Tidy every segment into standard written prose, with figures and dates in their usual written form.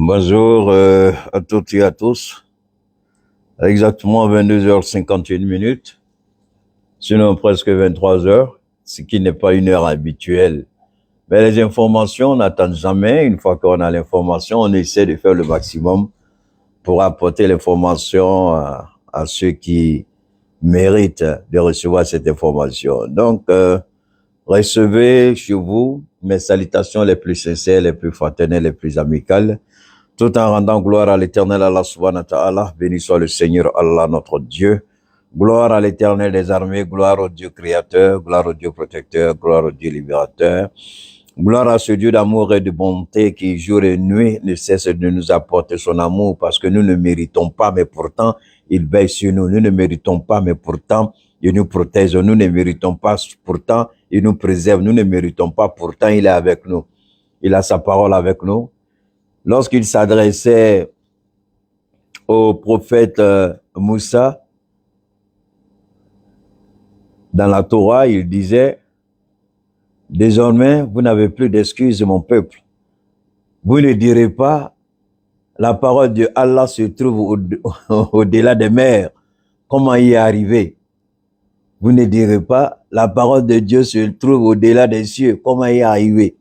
Bonjour à toutes et à tous. Exactement 22h51, sinon presque 23h, ce qui n'est pas une heure habituelle. Mais les informations, on n'attend jamais. Une fois qu'on a l'information, on essaie de faire le maximum pour apporter l'information à ceux qui méritent de recevoir cette information. Donc, recevez chez vous mes salutations les plus sincères, les plus fraternelles, les plus amicales, tout en rendant gloire à l'éternel Allah subhanahu wa ta'ala. Béni soit le Seigneur Allah notre Dieu. Gloire à l'éternel des armées, gloire au Dieu créateur, gloire au Dieu protecteur, gloire au Dieu libérateur. Gloire à ce Dieu d'amour et de bonté qui jour et nuit ne cesse de nous apporter son amour parce que nous ne méritons pas, mais pourtant il veille sur nous. Nous ne méritons pas, mais pourtant il nous protège. Nous ne méritons pas, pourtant il nous préserve. Nous ne méritons pas, pourtant il est avec nous. Il a sa parole avec nous. Lorsqu'il s'adressait au prophète Moussa, dans la Torah, il disait, « Désormais, vous n'avez plus d'excuses, mon peuple. Vous ne direz pas, la parole de Allah se trouve au-delà des mers. Comment y arriver? Vous ne direz pas, la parole de Dieu se trouve au-delà des cieux. Comment y arriver? »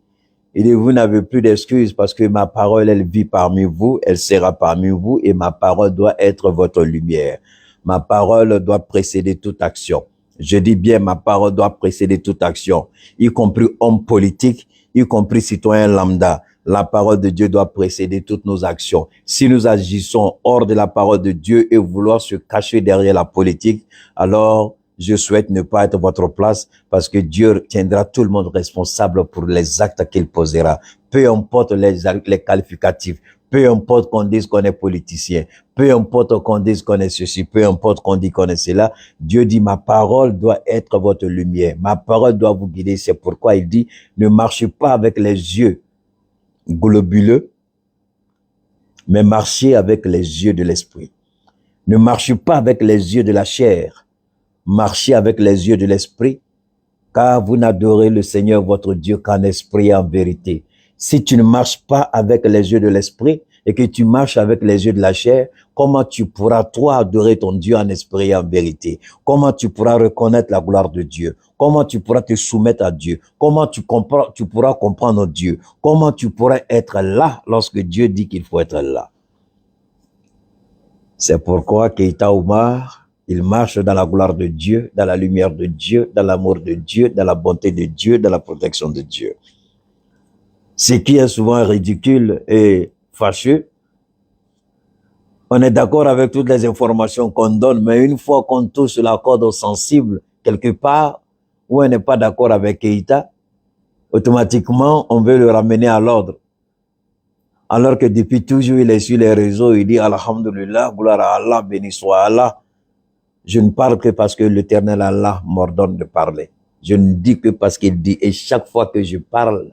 Il dit, vous n'avez plus d'excuses parce que ma parole, elle vit parmi vous, elle sera parmi vous et ma parole doit être votre lumière. Ma parole doit précéder toute action. Je dis bien, ma parole doit précéder toute action, y compris homme politique, y compris citoyen lambda. La parole de Dieu doit précéder toutes nos actions. Si nous agissons hors de la parole de Dieu et vouloir se cacher derrière la politique, alors je souhaite ne pas être votre place parce que Dieu tiendra tout le monde responsable pour les actes qu'il posera. Peu importe les qualificatifs, peu importe qu'on dise qu'on est politicien, peu importe qu'on dise qu'on est ceci, peu importe qu'on dise qu'on est cela, Dieu dit ma parole doit être votre lumière, ma parole doit vous guider. C'est pourquoi il dit ne marchez pas avec les yeux globuleux, mais marchez avec les yeux de l'esprit. Ne marchez pas avec les yeux de la chair, marchez avec les yeux de l'esprit, car vous n'adorez le Seigneur votre Dieu qu'en esprit et en vérité. Si tu ne marches pas avec les yeux de l'esprit et que tu marches avec les yeux de la chair, comment tu pourras, toi, adorer ton Dieu en esprit et en vérité? Comment tu pourras reconnaître la gloire de Dieu? Comment tu pourras te soumettre à Dieu? Comment tu pourras comprendre Dieu? Comment tu pourras être là lorsque Dieu dit qu'il faut être là? C'est pourquoi Keïta Oumar, il marche dans la gloire de Dieu, dans la lumière de Dieu, dans l'amour de Dieu, dans la bonté de Dieu, dans la protection de Dieu. Ce qui est souvent ridicule et fâcheux, on est d'accord avec toutes les informations qu'on donne, mais une fois qu'on touche la corde sensible, quelque part, où on n'est pas d'accord avec Keïta, automatiquement, on veut le ramener à l'ordre. Alors que depuis toujours, il est sur les réseaux, il dit « Alhamdulillah, gloire à Allah, béni soit Allah ». Je ne parle que parce que l'Éternel Allah m'ordonne de parler. Je ne dis que parce qu'il dit. Et chaque fois que je parle,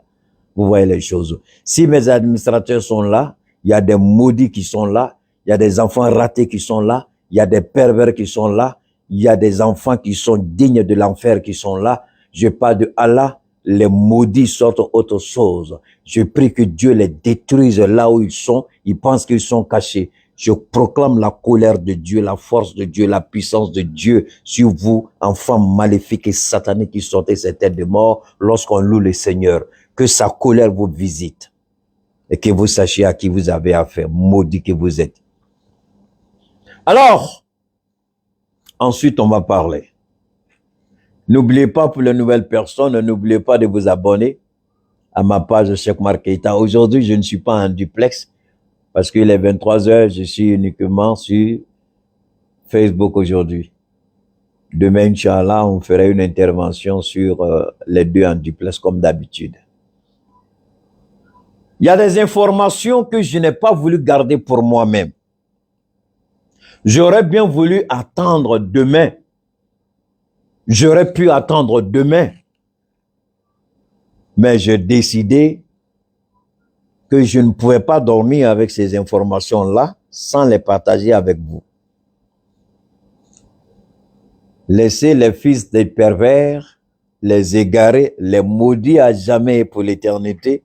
vous voyez les choses. Si mes administrateurs sont là, il y a des maudits qui sont là, il y a des enfants ratés qui sont là, il y a des pervers qui sont là, il y a des enfants qui sont dignes de l'enfer qui sont là. Je parle de Allah, les maudits sortent autre chose. Je prie que Dieu les détruise là où ils sont. Ils pensent qu'ils sont cachés. Je proclame la colère de Dieu, la force de Dieu, la puissance de Dieu sur vous, enfants maléfiques et sataniques qui sortez cette tête de mort lorsqu'on loue le Seigneur. Que sa colère vous visite et que vous sachiez à qui vous avez affaire, maudit que vous êtes. Alors, ensuite on va parler. N'oubliez pas pour les nouvelles personnes, n'oubliez pas de vous abonner à ma page Cheikh Oumar Keïta. Aujourd'hui, je ne suis pas en duplex. Parce qu'il est 23h, je suis uniquement sur Facebook aujourd'hui. Demain, Inch'Allah, on fera une intervention sur les deux en duplex comme d'habitude. Il y a des informations que je n'ai pas voulu garder pour moi-même. J'aurais bien voulu attendre demain. J'aurais pu attendre demain. Mais j'ai décidé que je ne pouvais pas dormir avec ces informations-là sans les partager avec vous. Laissez les fils des pervers, les égarés, les maudits à jamais et pour l'éternité.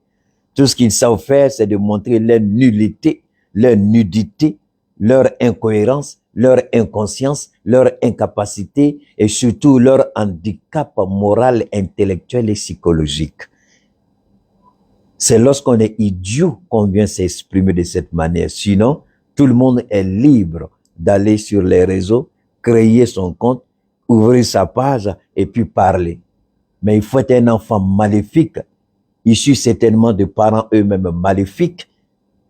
Tout ce qu'ils savent faire, c'est de montrer leur nullité, leur nudité, leur incohérence, leur inconscience, leur incapacité et surtout leur handicap moral, intellectuel et psychologique. C'est lorsqu'on est idiot qu'on vient s'exprimer de cette manière. Sinon, tout le monde est libre d'aller sur les réseaux, créer son compte, ouvrir sa page et puis parler. Mais il faut être un enfant maléfique, issu certainement de parents eux-mêmes maléfiques,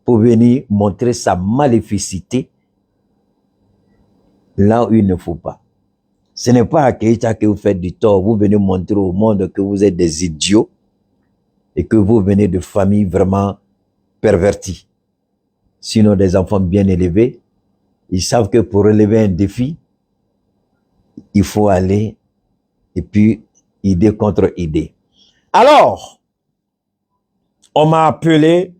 pour venir montrer sa maléficité là où il ne faut pas. Ce n'est pas à Keïta que vous faites du tort, vous venez montrer au monde que vous êtes des idiots et que vous venez de familles vraiment perverties. Sinon, des enfants bien élevés, ils savent que pour relever un défi, il faut aller et puis idée contre idée. Alors, on m'a appelé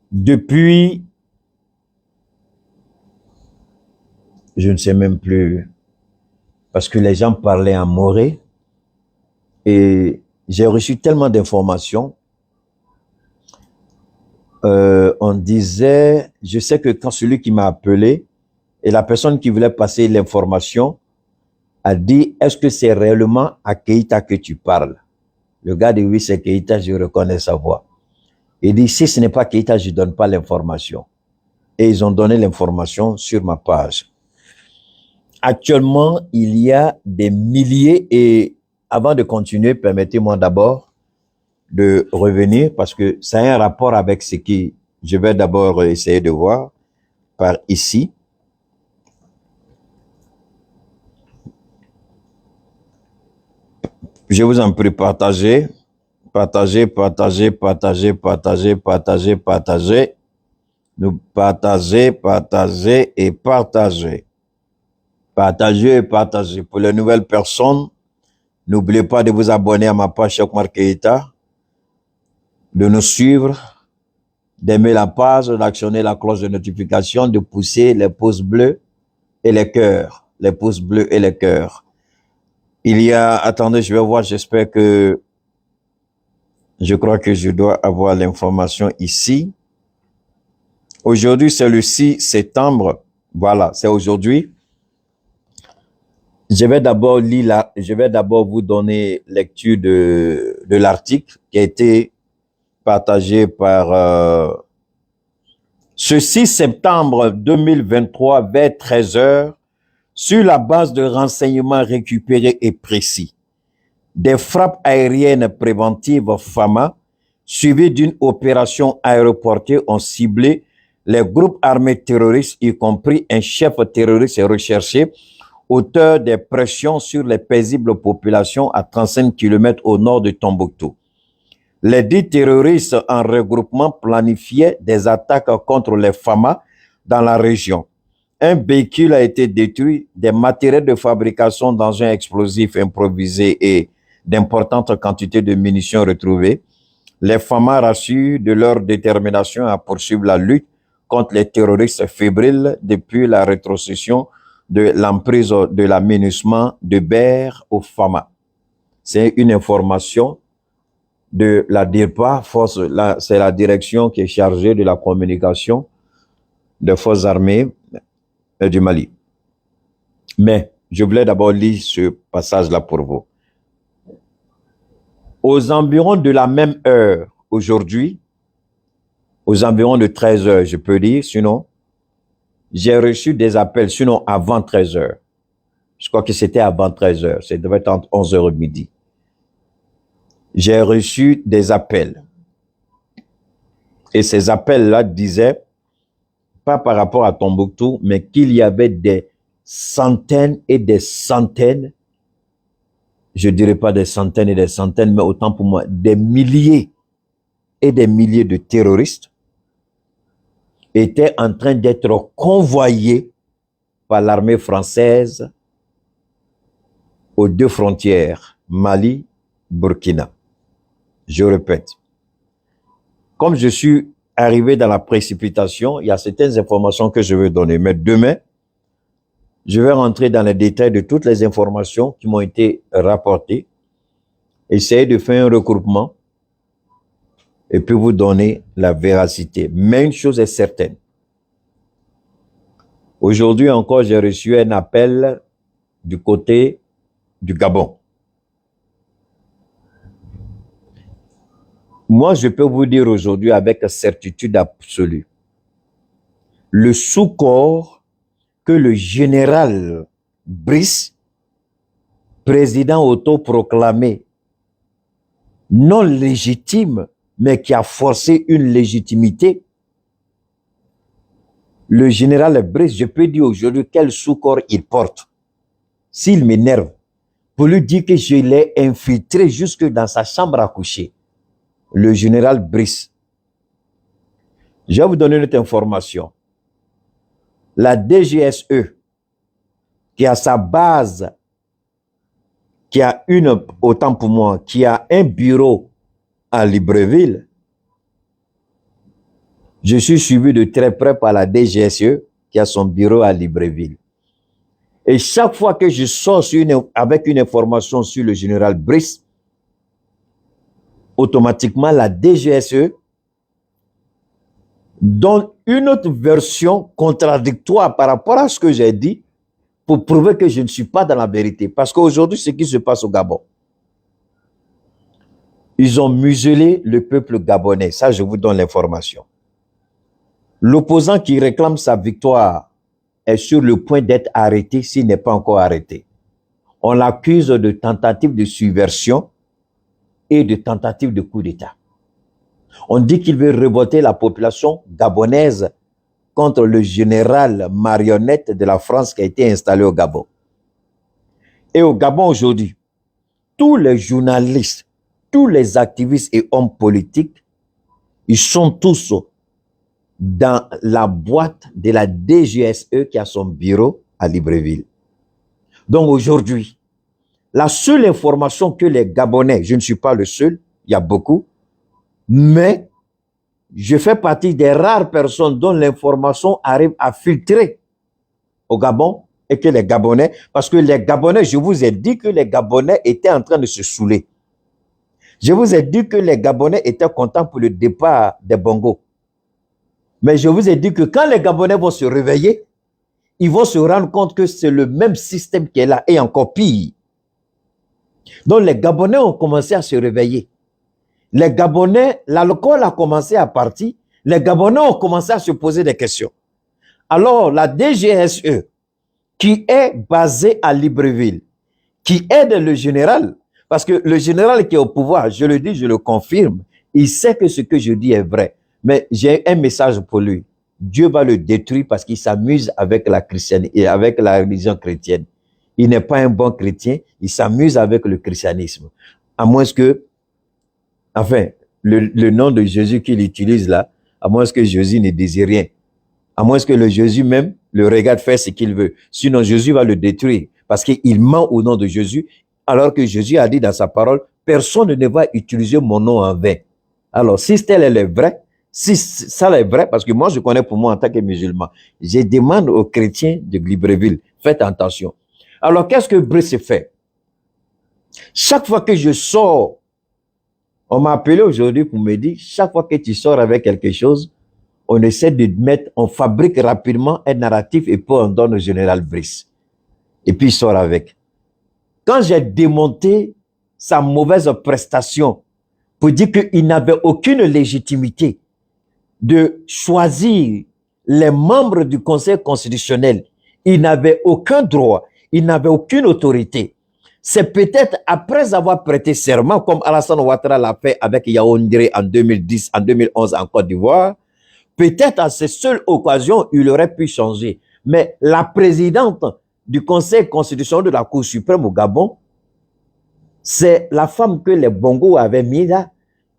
depuis, je ne sais même plus, parce que les gens parlaient en moré et j'ai reçu tellement d'informations. On disait, je sais que quand celui qui m'a appelé et la personne qui voulait passer l'information a dit, est-ce que c'est réellement à Keïta que tu parles? Le gars dit, oui, c'est Keïta, je reconnais sa voix. Il dit, si ce n'est pas Keïta, je ne donne pas l'information. Et ils ont donné l'information sur ma page. Actuellement, il y a des milliers et avant de continuer, permettez-moi d'abord de revenir parce que ça a un rapport avec ce qui je vais d'abord essayer de voir par ici. Je vous en prie, partagez, partagez, partagez, partagez, partagez, partagez, partagez. Nous partagez, partagez et partagez. Partagez et partagez. Pour les nouvelles personnes, n'oubliez pas de vous abonner à ma page Cheikh Oumar Keïta, de nous suivre, d'aimer la page, d'actionner la cloche de notification, de pousser les pouces bleus et les cœurs. Les pouces bleus et les cœurs. Il y a, attendez, je vais voir, j'espère que, je crois que je dois avoir l'information ici. Aujourd'hui, c'est le 6 septembre. Voilà, c'est aujourd'hui. Je vais d'abord lire je vais d'abord vous donner lecture de l'article qui a été partagé par ce 6 septembre 2023 vers 13 h sur la base de renseignements récupérés et précis. Des frappes aériennes préventives FAMA suivies d'une opération aéroportée ont ciblé les groupes armés terroristes, y compris un chef terroriste recherché, auteur des pressions sur les paisibles populations à 35 km au nord de Tombouctou. Les dits terroristes en regroupement planifiaient des attaques contre les FAMA dans la région. Un véhicule a été détruit, des matériels de fabrication d'engins explosifs improvisés et d'importantes quantités de munitions retrouvées. Les FAMA rassurent de leur détermination à poursuivre la lutte contre les terroristes fébriles depuis la rétrocession de l'emprise de l'aménagement de Ber au FAMA. C'est une information de la DIRPA, c'est la direction qui est chargée de la communication des forces armées du Mali. Mais je voulais d'abord lire ce passage-là pour vous. Aux environs de la même heure aujourd'hui, aux environs de 13 h, je peux dire, sinon, j'ai reçu des appels, sinon avant 13 h. Je crois que c'était avant 13 h, ça devait être entre 11 h et midi. J'ai reçu des appels. Et ces appels-là disaient, pas par rapport à Tombouctou, mais qu'il y avait des centaines et des centaines, je dirais pas des centaines et des centaines, mais autant pour moi, des milliers et des milliers de terroristes étaient en train d'être convoyés par l'armée française aux deux frontières, Mali, Burkina. Je répète, comme je suis arrivé dans la précipitation, il y a certaines informations que je veux donner, mais demain, je vais rentrer dans les détails de toutes les informations qui m'ont été rapportées, essayer de faire un regroupement et puis vous donner la véracité. Mais une chose est certaine. Aujourd'hui encore, j'ai reçu un appel du côté du Gabon. Moi, je peux vous dire aujourd'hui avec certitude absolue, le sous-corps que le général Brice, président autoproclamé, non légitime, mais qui a forcé une légitimité, le général Brice, je peux dire aujourd'hui quel sous-corps il porte. S'il m'énerve, pour lui dire que je l'ai infiltré jusque dans sa chambre à coucher, le général Brice. Je vais vous donner une autre information. La DGSE, qui a sa base, qui a autant pour moi, qui a un bureau à Libreville, je suis suivi de très près par la DGSE, qui a son bureau à Libreville. Et chaque fois que je sors avec une information sur le général Brice, automatiquement la DGSE donne une autre version contradictoire par rapport à ce que j'ai dit pour prouver que je ne suis pas dans la vérité. Parce qu'aujourd'hui, ce qui se passe au Gabon, ils ont muselé le peuple gabonais. Ça, je vous donne l'information. L'opposant qui réclame sa victoire est sur le point d'être arrêté s'il n'est pas encore arrêté. On l'accuse de tentative de subversion et de tentative de coup d'État. On dit qu'il veut révolter la population gabonaise contre le général marionnette de la France qui a été installé au Gabon. Et au Gabon aujourd'hui, tous les journalistes, tous les activistes et hommes politiques, ils sont tous dans la boîte de la DGSE qui a son bureau à Libreville. Donc aujourd'hui, la seule information que les Gabonais, je ne suis pas le seul, il y a beaucoup, mais je fais partie des rares personnes dont l'information arrive à filtrer au Gabon et que les Gabonais, parce que les Gabonais, je vous ai dit que les Gabonais étaient en train de se saouler. Je vous ai dit que les Gabonais étaient contents pour le départ des Bongo. Mais je vous ai dit que quand les Gabonais vont se réveiller, ils vont se rendre compte que c'est le même système qui est là et encore pire. Donc les Gabonais ont commencé à se réveiller. Les Gabonais, l'alcool a commencé à partir. Les Gabonais ont commencé à se poser des questions. Alors la DGSE, qui est basée à Libreville, qui aide le général, parce que le général qui est au pouvoir, je le dis, je le confirme, il sait que ce que je dis est vrai. Mais j'ai un message pour lui. Dieu va le détruire parce qu'il s'amuse avec la christianité et avec la religion chrétienne. Il n'est pas un bon chrétien, il s'amuse avec le christianisme. À moins que, enfin, le nom de Jésus qu'il utilise là, à moins que Jésus ne désire rien. À moins que le Jésus même le regarde faire ce qu'il veut. Sinon, Jésus va le détruire parce qu'il ment au nom de Jésus, alors que Jésus a dit dans sa parole, personne ne va utiliser mon nom en vain. Alors, si tel est vrai, si ça est vrai, parce que moi, je connais pour moi en tant que musulman, je demande aux chrétiens de Libreville, faites attention. Alors, qu'est-ce que Brice fait? Chaque fois que je sors, on m'a appelé aujourd'hui pour me dire, chaque fois que tu sors avec quelque chose, on essaie de mettre, on fabrique rapidement un narratif et puis on donne au général Brice. Et puis il sort avec. Quand j'ai démonté sa mauvaise prestation pour dire qu'il n'avait aucune légitimité de choisir les membres du Conseil constitutionnel, il n'avait aucun droit, il n'avait aucune autorité. C'est peut-être après avoir prêté serment, comme Alassane Ouattara l'a fait avec Yaoundé en 2010, en 2011 en Côte d'Ivoire, peut-être à ces seules occasions, il aurait pu changer. Mais la présidente du Conseil constitutionnel de la Cour suprême au Gabon, c'est la femme que les Bongo avaient mis là.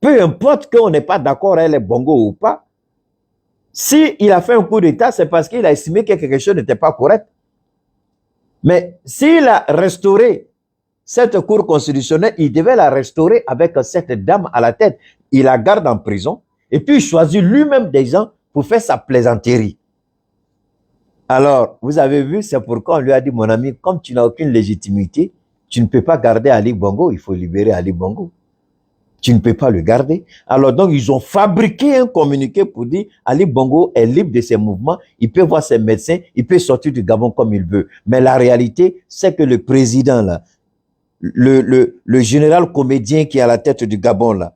Peu importe qu'on n'est pas d'accord avec les Bongo ou pas, s'il a fait un coup d'État, c'est parce qu'il a estimé que quelque chose n'était pas correct. Mais s'il a restauré cette Cour constitutionnelle, il devait la restaurer avec cette dame à la tête. Il la garde en prison et puis il choisit lui-même des gens pour faire sa plaisanterie. Alors, vous avez vu, c'est pourquoi on lui a dit, mon ami, comme tu n'as aucune légitimité, tu ne peux pas garder Ali Bongo, il faut libérer Ali Bongo. Tu ne peux pas le garder. Alors donc, ils ont fabriqué un communiqué pour dire Ali Bongo est libre de ses mouvements, il peut voir ses médecins, il peut sortir du Gabon comme il veut. Mais la réalité, c'est que le président, là, le général comédien qui est à la tête du Gabon, là,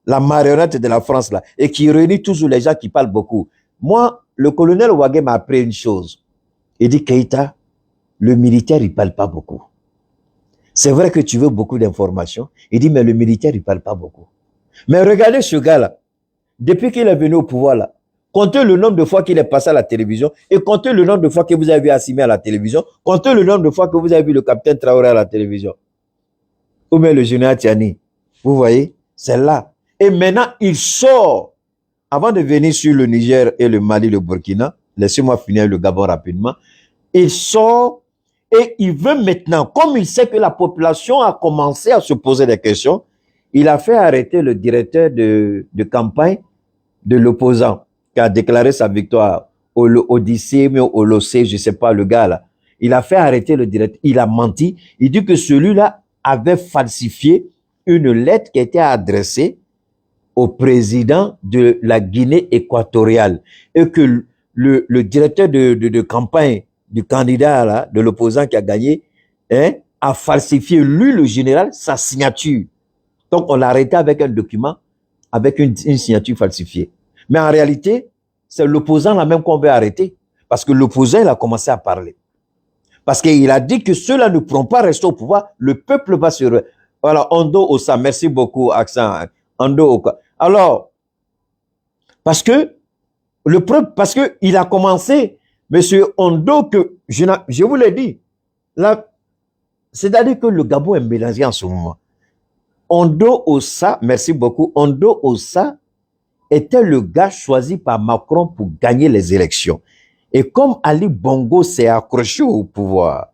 la marionnette de la France, là, et qui réunit toujours les gens qui parlent beaucoup. Moi, le colonel Ouagé m'a appris une chose. Il dit, Keïta, le militaire, il ne parle pas beaucoup. C'est vrai que tu veux beaucoup d'informations. Il dit, mais le militaire, il ne parle pas beaucoup. Mais regardez ce gars-là. Depuis qu'il est venu au pouvoir, là, comptez le nombre de fois qu'il est passé à la télévision et comptez le nombre de fois que vous avez vu Assimi à la télévision. Comptez le nombre de fois que vous avez vu le capitaine Traoré à la télévision. Ou même le général Tiani. Vous voyez? C'est là. Et maintenant, il sort. Avant de venir sur le Niger et le Mali, le Burkina, laissez-moi finir le Gabon rapidement. Il sort. Et il veut maintenant, comme il sait que la population a commencé à se poser des questions, il a fait arrêter le directeur de campagne de l'opposant qui a déclaré sa victoire au Odyssée, mais au Lossé, je ne sais pas, le gars là. Il a fait arrêter le directeur, il a menti. Il dit que celui-là avait falsifié une lettre qui était adressée au président de la Guinée équatoriale et que le directeur de campagne du candidat là, de l'opposant qui a gagné, hein, a falsifié, lui, le général, sa signature. Donc, on l'a arrêté avec un document, avec une signature falsifiée. Mais en réalité, c'est l'opposant là même qu'on veut arrêter. Parce que l'opposant, il a commencé à parler. Parce qu'il a dit que ceux-là ne pourront pas rester au pouvoir, le peuple va se... Voilà, Ondo Ossa, merci beaucoup, Accent. Ondo Oka. Alors, parce que il a commencé... Monsieur Ondo, que je vous l'ai dit, là, c'est-à-dire que le Gabon est mélangé en ce moment. Ondo Ossa, merci beaucoup, Ondo Ossa était le gars choisi par Macron pour gagner les élections. Et comme Ali Bongo s'est accroché au pouvoir,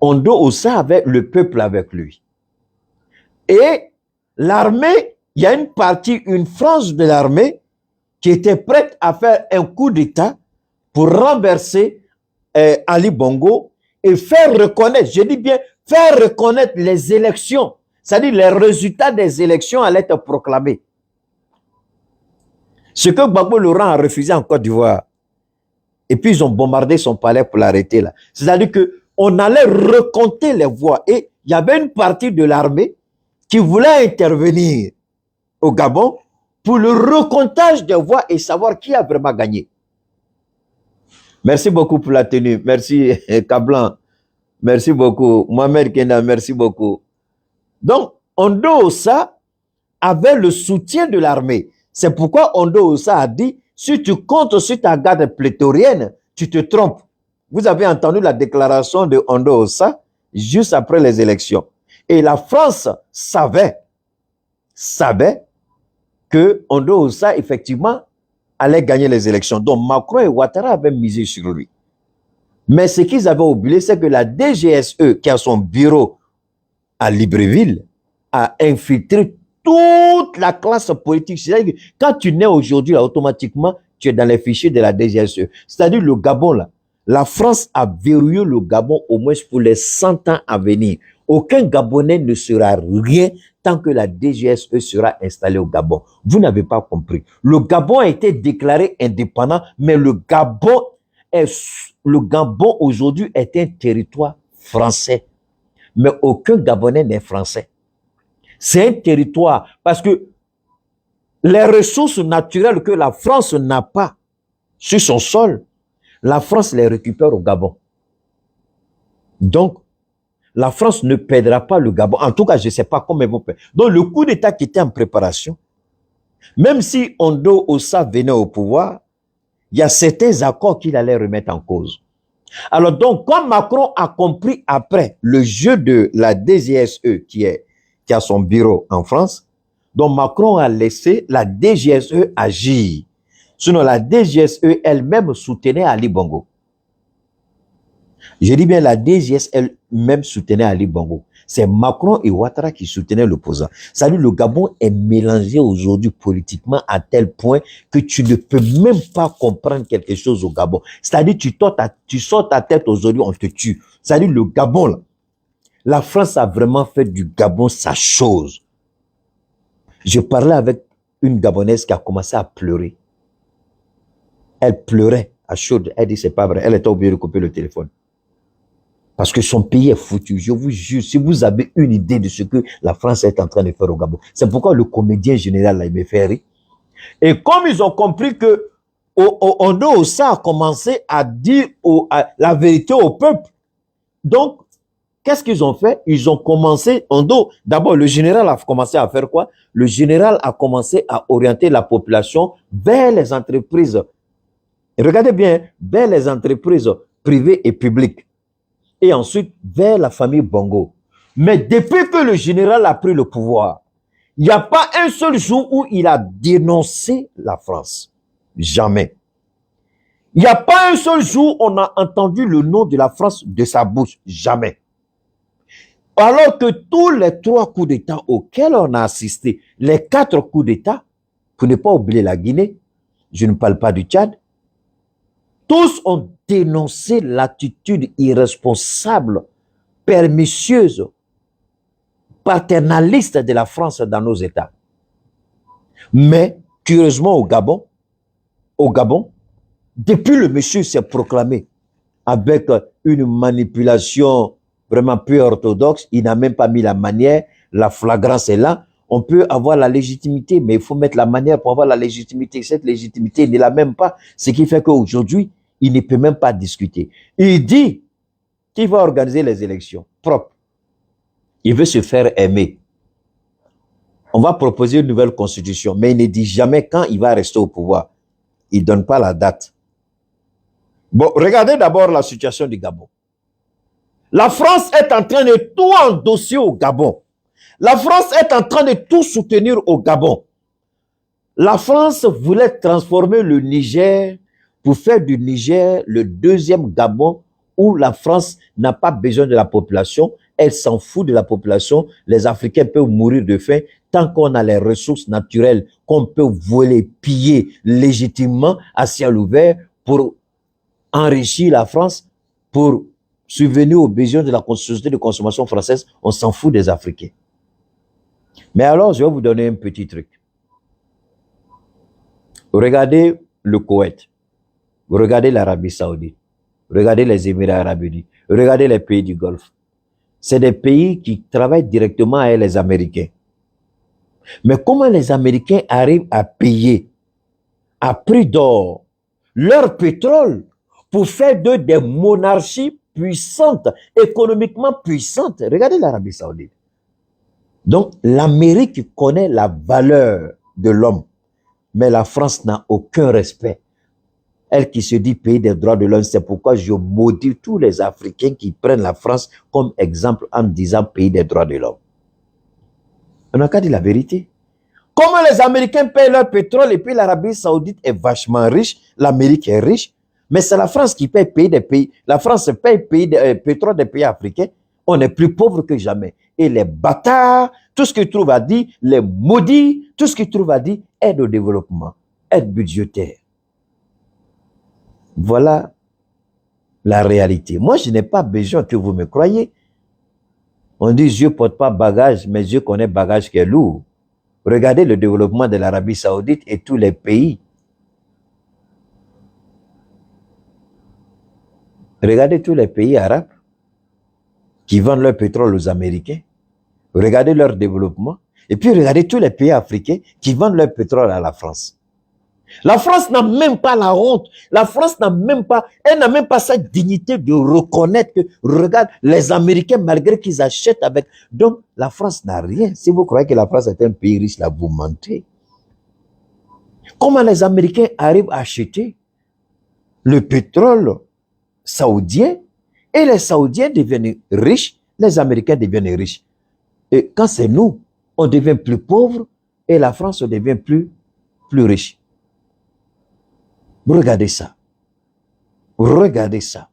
Ondo Ossa avait le peuple avec lui. Et l'armée, il y a une partie, une frange de l'armée qui était prête à faire un coup d'État pour renverser Ali Bongo et faire reconnaître, je dis bien, faire reconnaître les élections, c'est-à-dire les résultats des élections allaient être proclamés. Ce que Gbagbo Laurent a refusé en Côte d'Ivoire. Et puis ils ont bombardé son palais pour l'arrêter là. C'est-à-dire qu'on allait recompter les voix et il y avait une partie de l'armée qui voulait intervenir au Gabon pour le recomptage des voix et savoir qui a vraiment gagné. Merci beaucoup pour la tenue. Merci, Kablan. Merci beaucoup. Mohamed Kenda, merci beaucoup. Donc, Ondo Ossa avait le soutien de l'armée. C'est pourquoi Ondo Ossa a dit, si tu comptes sur ta garde pléthorienne, tu te trompes. Vous avez entendu la déclaration de Ondo Ossa juste après les élections. Et la France savait que Ondo Ossa, effectivement, allait gagner les élections. Donc Macron et Ouattara avaient misé sur lui. Mais ce qu'ils avaient oublié, c'est que la DGSE, qui a son bureau à Libreville, a infiltré toute la classe politique. C'est-à-dire que quand tu nais aujourd'hui, automatiquement, tu es dans les fichiers de la DGSE. C'est-à-dire le Gabon, là, la France a verrouillé le Gabon au moins pour les 100 ans à venir. Aucun Gabonais ne sera rien tant que la DGSE sera installée au Gabon. Vous n'avez pas compris. Le Gabon a été déclaré indépendant, mais le Gabon aujourd'hui est un territoire français. Mais aucun Gabonais n'est français. C'est un territoire parce que les ressources naturelles que la France n'a pas sur son sol, la France les récupère au Gabon. Donc, la France ne perdra pas le Gabon. En tout cas, je ne sais pas comment ils vont faire. Donc, le coup d'État qui était en préparation, même si Ondo Ossa venait au pouvoir, il y a certains accords qu'il allait remettre en cause. Alors donc, quand Macron a compris après le jeu de la DGSE qui a son bureau en France, donc Macron a laissé la DGSE agir. Sinon, la DGSE elle-même soutenait Ali Bongo. Je dis bien la DGS elle-même soutenait Ali Bongo. C'est Macron et Ouattara qui soutenaient l'opposant. C'est-à-dire le Gabon est mélangé aujourd'hui politiquement à tel point que tu ne peux même pas comprendre quelque chose au Gabon. C'est-à-dire tu sors ta tête aujourd'hui, on te tue. C'est-à-dire le Gabon, là, la France a vraiment fait du Gabon sa chose. Je parlais avec une Gabonaise qui a commencé à pleurer. Elle pleurait à chaude. Elle dit, c'est pas vrai. Elle était obligée de couper le téléphone. Parce que son pays est foutu. Je vous jure, si vous avez une idée de ce que la France est en train de faire au Gabon, c'est pourquoi le comédien général, là, il me fait rire. Et comme ils ont compris que Ondo Ossa a commencé à dire la vérité au peuple, donc, qu'est-ce qu'ils ont fait? Ils ont commencé, d'abord, le général a commencé à faire quoi? Le général a commencé à orienter la population vers les entreprises. Et regardez bien, vers les entreprises privées et publiques. Et ensuite, vers la famille Bongo. Mais depuis que le général a pris le pouvoir, il n'y a pas un seul jour où il a dénoncé la France. Jamais. Il n'y a pas un seul jour où on a entendu le nom de la France de sa bouche. Jamais. Alors que tous les 3 coups d'État auxquels on a assisté, les 4 coups d'État, pour ne pas oublier la Guinée, je ne parle pas du Tchad, tous ont dénoncé l'attitude irresponsable, pernicieuse, paternaliste de la France dans nos États. Mais, curieusement, au Gabon, depuis le monsieur s'est proclamé avec une manipulation vraiment peu orthodoxe, il n'a même pas mis la manière, la flagrance est là, on peut avoir la légitimité, mais il faut mettre la manière pour avoir la légitimité. Cette légitimité, il ne l'a même pas, ce qui fait qu'aujourd'hui, il ne peut même pas discuter. Il dit qu'il va organiser les élections propres. Il veut se faire aimer. On va proposer une nouvelle constitution, mais il ne dit jamais quand il va rester au pouvoir. Il ne donne pas la date. Bon, regardez d'abord la situation du Gabon. La France est en train de tout endosser au Gabon. La France est en train de tout soutenir au Gabon. La France voulait transformer le Niger pour faire du Niger le 2e Gabon où la France n'a pas besoin de la population, elle s'en fout de la population, les Africains peuvent mourir de faim tant qu'on a les ressources naturelles qu'on peut voler, piller légitimement à ciel ouvert pour enrichir la France, pour subvenir aux besoins de la société de consommation française, on s'en fout des Africains. Mais alors, je vais vous donner un petit truc. Regardez le Koweït, regardez l'Arabie Saoudite, regardez les Émirats Arabes Unis, regardez les pays du Golfe. C'est des pays qui travaillent directement avec les Américains. Mais comment les Américains arrivent à payer à prix d'or leur pétrole pour faire d'eux des monarchies puissantes, économiquement puissantes? Regardez l'Arabie Saoudite. Donc, l'Amérique connaît la valeur de l'homme, mais la France n'a aucun respect. Elle qui se dit pays des droits de l'homme, c'est pourquoi je maudis tous les Africains qui prennent la France comme exemple en disant pays des droits de l'homme. On n'a qu'à dire la vérité. Comment les Américains payent leur pétrole et puis l'Arabie Saoudite est vachement riche, l'Amérique est riche, mais c'est la France qui paye des pays. La France paye pétrole des pays africains. On est plus pauvre que jamais. Et les bâtards, tout ce qu'ils trouvent à dire, les maudits, tout ce qu'ils trouvent à dire, aide au développement, aide budgétaire. Voilà la réalité. Moi, je n'ai pas besoin que vous me croyez. On dit, Dieu ne porte pas bagage, mais Dieu connaît bagage qui est lourd. Regardez le développement de l'Arabie Saoudite et tous les pays. Regardez tous les pays arabes qui vendent leur pétrole aux Américains. Regardez leur développement. Et puis regardez tous les pays africains qui vendent leur pétrole à la France. La France n'a même pas la honte. La France n'a même pas, elle n'a même pas cette dignité de reconnaître que, regarde, les Américains, malgré qu'ils achètent avec. Donc, la France n'a rien. Si vous croyez que la France est un pays riche, là, vous mentez. Comment les Américains arrivent à acheter le pétrole saoudien et les Saoudiens deviennent riches, les Américains deviennent riches. Et quand c'est nous, on devient plus pauvres et la France devient plus riche. Regardez ça. Regardez ça.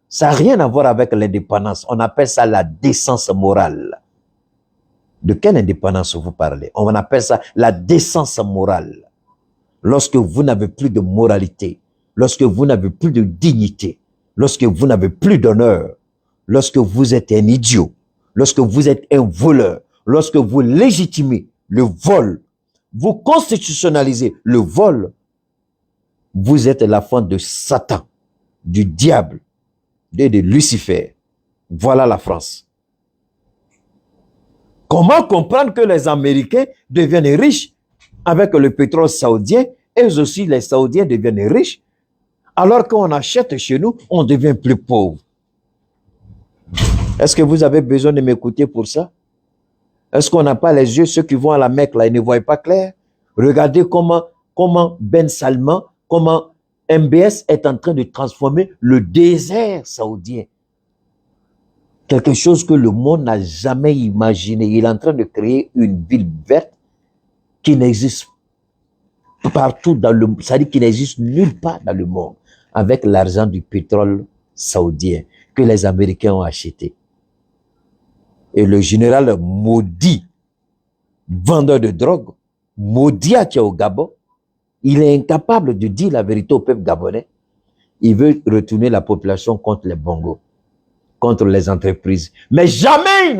Ça n'a rien à voir avec l'indépendance. On appelle ça la décence morale. De quelle indépendance vous parlez? On appelle ça la décence morale. Lorsque vous n'avez plus de moralité, lorsque vous n'avez plus de dignité, lorsque vous n'avez plus d'honneur, lorsque vous êtes un idiot, lorsque vous êtes un voleur, lorsque vous légitimez le vol vous constitutionnalisez le vol, vous êtes l'enfant de Satan, du diable et de Lucifer. Voilà la France. Comment comprendre que les Américains deviennent riches avec le pétrole saoudien et aussi les Saoudiens deviennent riches alors qu'on achète chez nous, on devient plus pauvre? Est-ce que vous avez besoin de m'écouter pour ça? Est-ce qu'on n'a pas les yeux, ceux qui vont à la Mecque là, ils ne voient pas clair? Regardez comment Ben Salman, comment MBS est en train de transformer le désert saoudien. Quelque chose que le monde n'a jamais imaginé. Il est en train de créer une ville verte qui n'existe partout dans le monde, c'est-à-dire qui n'existe nulle part dans le monde, avec l'argent du pétrole saoudien que les Américains ont acheté. Et le général maudit, vendeur de drogue, maudit qui est au Gabon, il est incapable de dire la vérité au peuple gabonais. Il veut retourner la population contre les bongos, contre les entreprises. Mais jamais il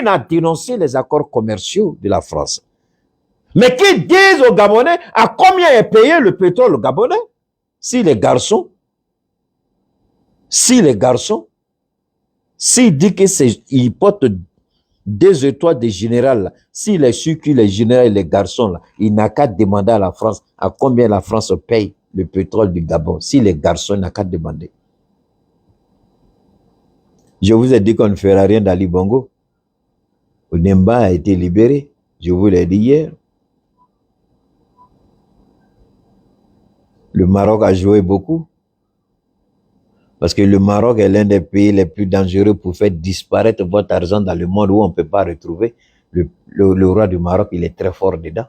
n'a dénoncé les accords commerciaux de la France. Mais qui disent aux Gabonais à combien est payé le pétrole gabonais? Si les garçons, s'il dit que il porte 2 étoiles de général, s'il est sûr que les généraux et les garçons, là, il n'a qu'à demander à la France à combien la France paye le pétrole du Gabon. Si les garçons, il n'a qu'à demander. Je vous ai dit qu'on ne fera rien d'Ali Bongo. Onemba a été libéré. Je vous l'ai dit hier. Le Maroc a joué beaucoup. Parce que le Maroc est l'un des pays les plus dangereux pour faire disparaître votre argent dans le monde où on ne peut pas retrouver. Le roi du Maroc, il est très fort dedans.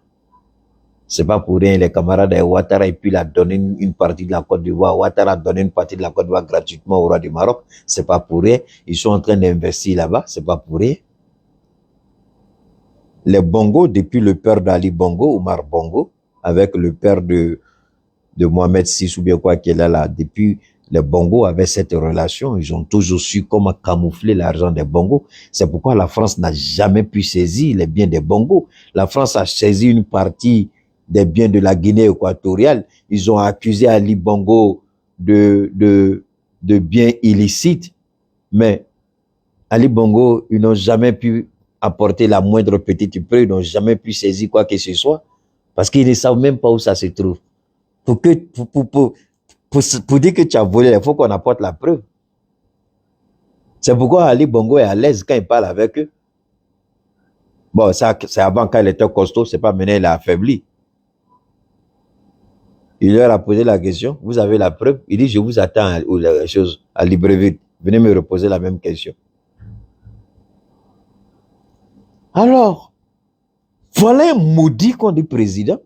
C'est pas pour rien, les camarades de Ouattara, et puis il a donné une partie de la Côte d'Ivoire. Ouattara a donné une partie de la Côte d'Ivoire gratuitement au roi du Maroc. C'est pas pour rien. Ils sont en train d'investir là-bas. C'est pas pour rien. Les Bongo, depuis le père d'Ali Bongo, Omar Bongo, avec le père de Mohamed VI ou bien quoi qu'il est là, depuis les Bongo avaient cette relation, ils ont toujours su comment camoufler l'argent des Bongo. C'est pourquoi la France n'a jamais pu saisir les biens des Bongo. La France a saisi une partie des biens de la Guinée équatoriale. Ils ont accusé Ali Bongo de biens illicites, mais Ali Bongo, ils n'ont jamais pu apporter la moindre petite preuve, ils n'ont jamais pu saisir quoi que ce soit, parce qu'ils ne savent même pas où ça se trouve. Pour dire que tu as volé, il faut qu'on apporte la preuve. C'est pourquoi Ali Bongo est à l'aise quand il parle avec eux. Bon, ça, c'est avant quand il était costaud, c'est pas maintenant il a affaibli. Il leur a posé la question, vous avez la preuve? Il dit, je vous attends à Libreville. Venez me reposer la même question. Alors, voilà un maudit qu'on dit président,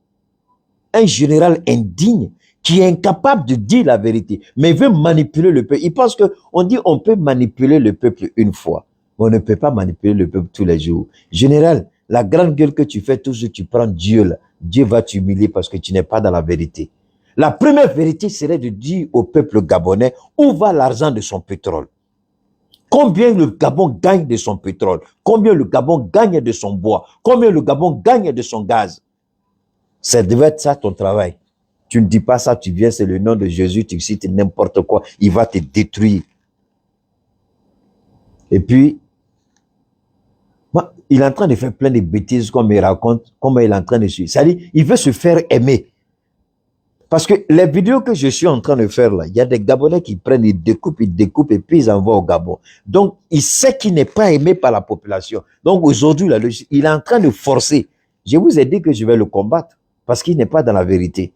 un général indigne, qui est incapable de dire la vérité, mais veut manipuler le peuple. Il pense qu'on dit on peut manipuler le peuple une fois, mais on ne peut pas manipuler le peuple tous les jours. Général, la grande gueule que tu fais toujours, tu prends Dieu là. Dieu va t'humilier parce que tu n'es pas dans la vérité. La première vérité serait de dire au peuple gabonais où va l'argent de son pétrole. Combien le Gabon gagne de son pétrole? Combien le Gabon gagne de son bois? Combien le Gabon gagne de son gaz? Ça devait être ça ton travail. Tu ne dis pas ça, tu viens, c'est le nom de Jésus, tu cites n'importe quoi, il va te détruire. Et puis, il est en train de faire plein de bêtises comme il raconte, comment il est en train de suivre. C'est-à-dire, il veut se faire aimer. Parce que les vidéos que je suis en train de faire là, il y a des Gabonais qui prennent, ils découpent et puis ils envoient au Gabon. Donc, il sait qu'il n'est pas aimé par la population. Donc, aujourd'hui, là, il est en train de forcer. Je vous ai dit que je vais le combattre parce qu'il n'est pas dans la vérité.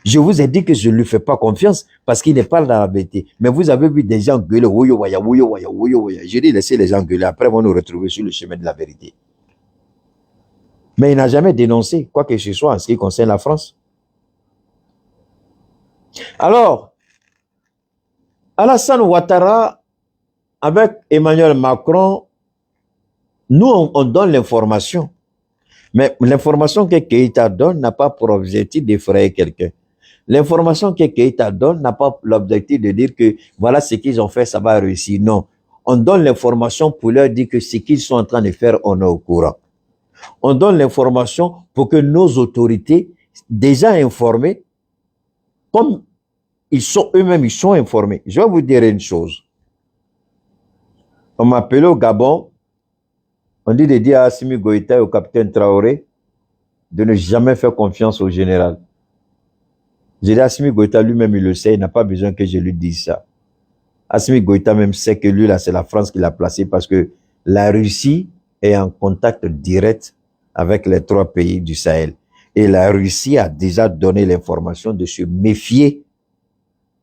Je vous ai dit que je ne lui fais pas confiance parce qu'il n'est pas dans la vérité. Mais vous avez vu des gens gueuler, ouyo, waya, ouyo, waya, ouyo, waya. Je dis, laissez les gens gueuler. Après, on va nous retrouver sur le chemin de la vérité. Mais il n'a jamais dénoncé quoi que ce soit en ce qui concerne la France. Alors, Alassane Ouattara, avec Emmanuel Macron, nous, on donne l'information. Mais l'information que Keïta donne n'a pas pour objectif d'effrayer quelqu'un. L'information que Keïta donne n'a pas l'objectif de dire que voilà ce qu'ils ont fait, ça va réussir. Non. On donne l'information pour leur dire que ce qu'ils sont en train de faire, on est au courant. On donne l'information pour que nos autorités, déjà informées, comme ils sont eux-mêmes, ils sont informés. Je vais vous dire une chose. On m'appelait au Gabon, on dit de dire à Assimi Goïta et au capitaine Traoré de ne jamais faire confiance au général. J'ai dit à Assimi Goïta lui-même, il le sait, il n'a pas besoin que je lui dise ça. Assimi Goïta même sait que lui, là, c'est la France qui l'a placé parce que la Russie est en contact direct avec les 3 pays du Sahel. Et la Russie a déjà donné l'information de se méfier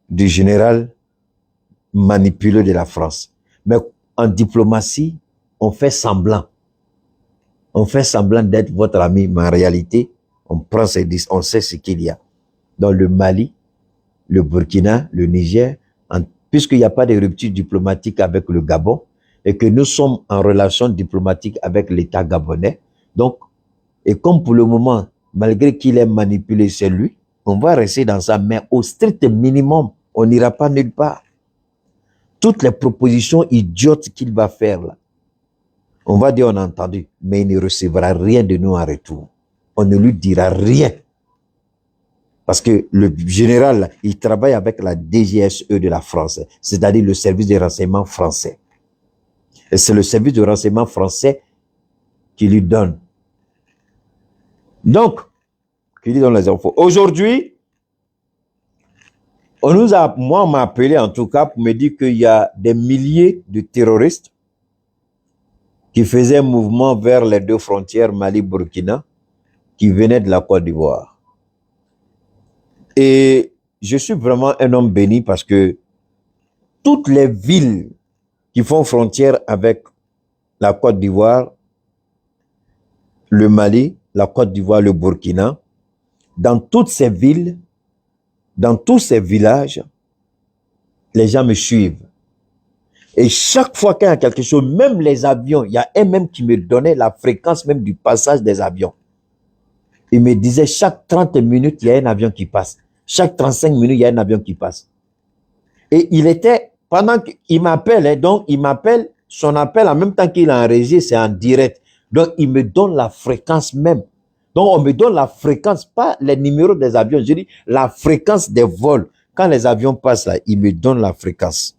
du général manipulé de la France. Mais en diplomatie, on fait semblant. On fait semblant d'être votre ami, mais en réalité, on prend ses disques, on sait ce qu'il y a. Dans le Mali, le Burkina, le Niger, puisqu'il n'y a pas de rupture diplomatique avec le Gabon et que nous sommes en relation diplomatique avec l'État gabonais. Donc, et comme pour le moment, malgré qu'il ait manipulé, c'est lui, on va rester dans ça, mais au strict minimum, on n'ira pas nulle part. Toutes les propositions idiotes qu'il va faire là, on va dire on a entendu, mais il ne recevra rien de nous en retour. On ne lui dira rien. Parce que le général, il travaille avec la DGSE de la France, c'est-à-dire le service de renseignement français. Et c'est le service de renseignement français qui lui donne. Donc, qui lui donne les infos. Aujourd'hui, moi, on m'a appelé en tout cas pour me dire qu'il y a des milliers de terroristes qui faisaient un mouvement vers les 2 frontières Mali-Burkina, qui venaient de la Côte d'Ivoire. Et je suis vraiment un homme béni parce que toutes les villes qui font frontière avec la Côte d'Ivoire, le Mali, la Côte d'Ivoire, le Burkina, dans toutes ces villes, dans tous ces villages, les gens me suivent. Et chaque fois qu'il y a quelque chose, même les avions, il y a un même qui me donnait la fréquence même du passage des avions. Il me disait chaque 30 minutes, il y a un avion qui passe. Chaque 35 minutes, il y a un avion qui passe. Et il était, pendant qu'il m'appelle, donc il m'appelle, son appel en même temps qu'il est enregistré, c'est en direct. Donc il me donne la fréquence même. Donc on me donne la fréquence, pas les numéros des avions, je dis la fréquence des vols. Quand les avions passent là, il me donne la fréquence.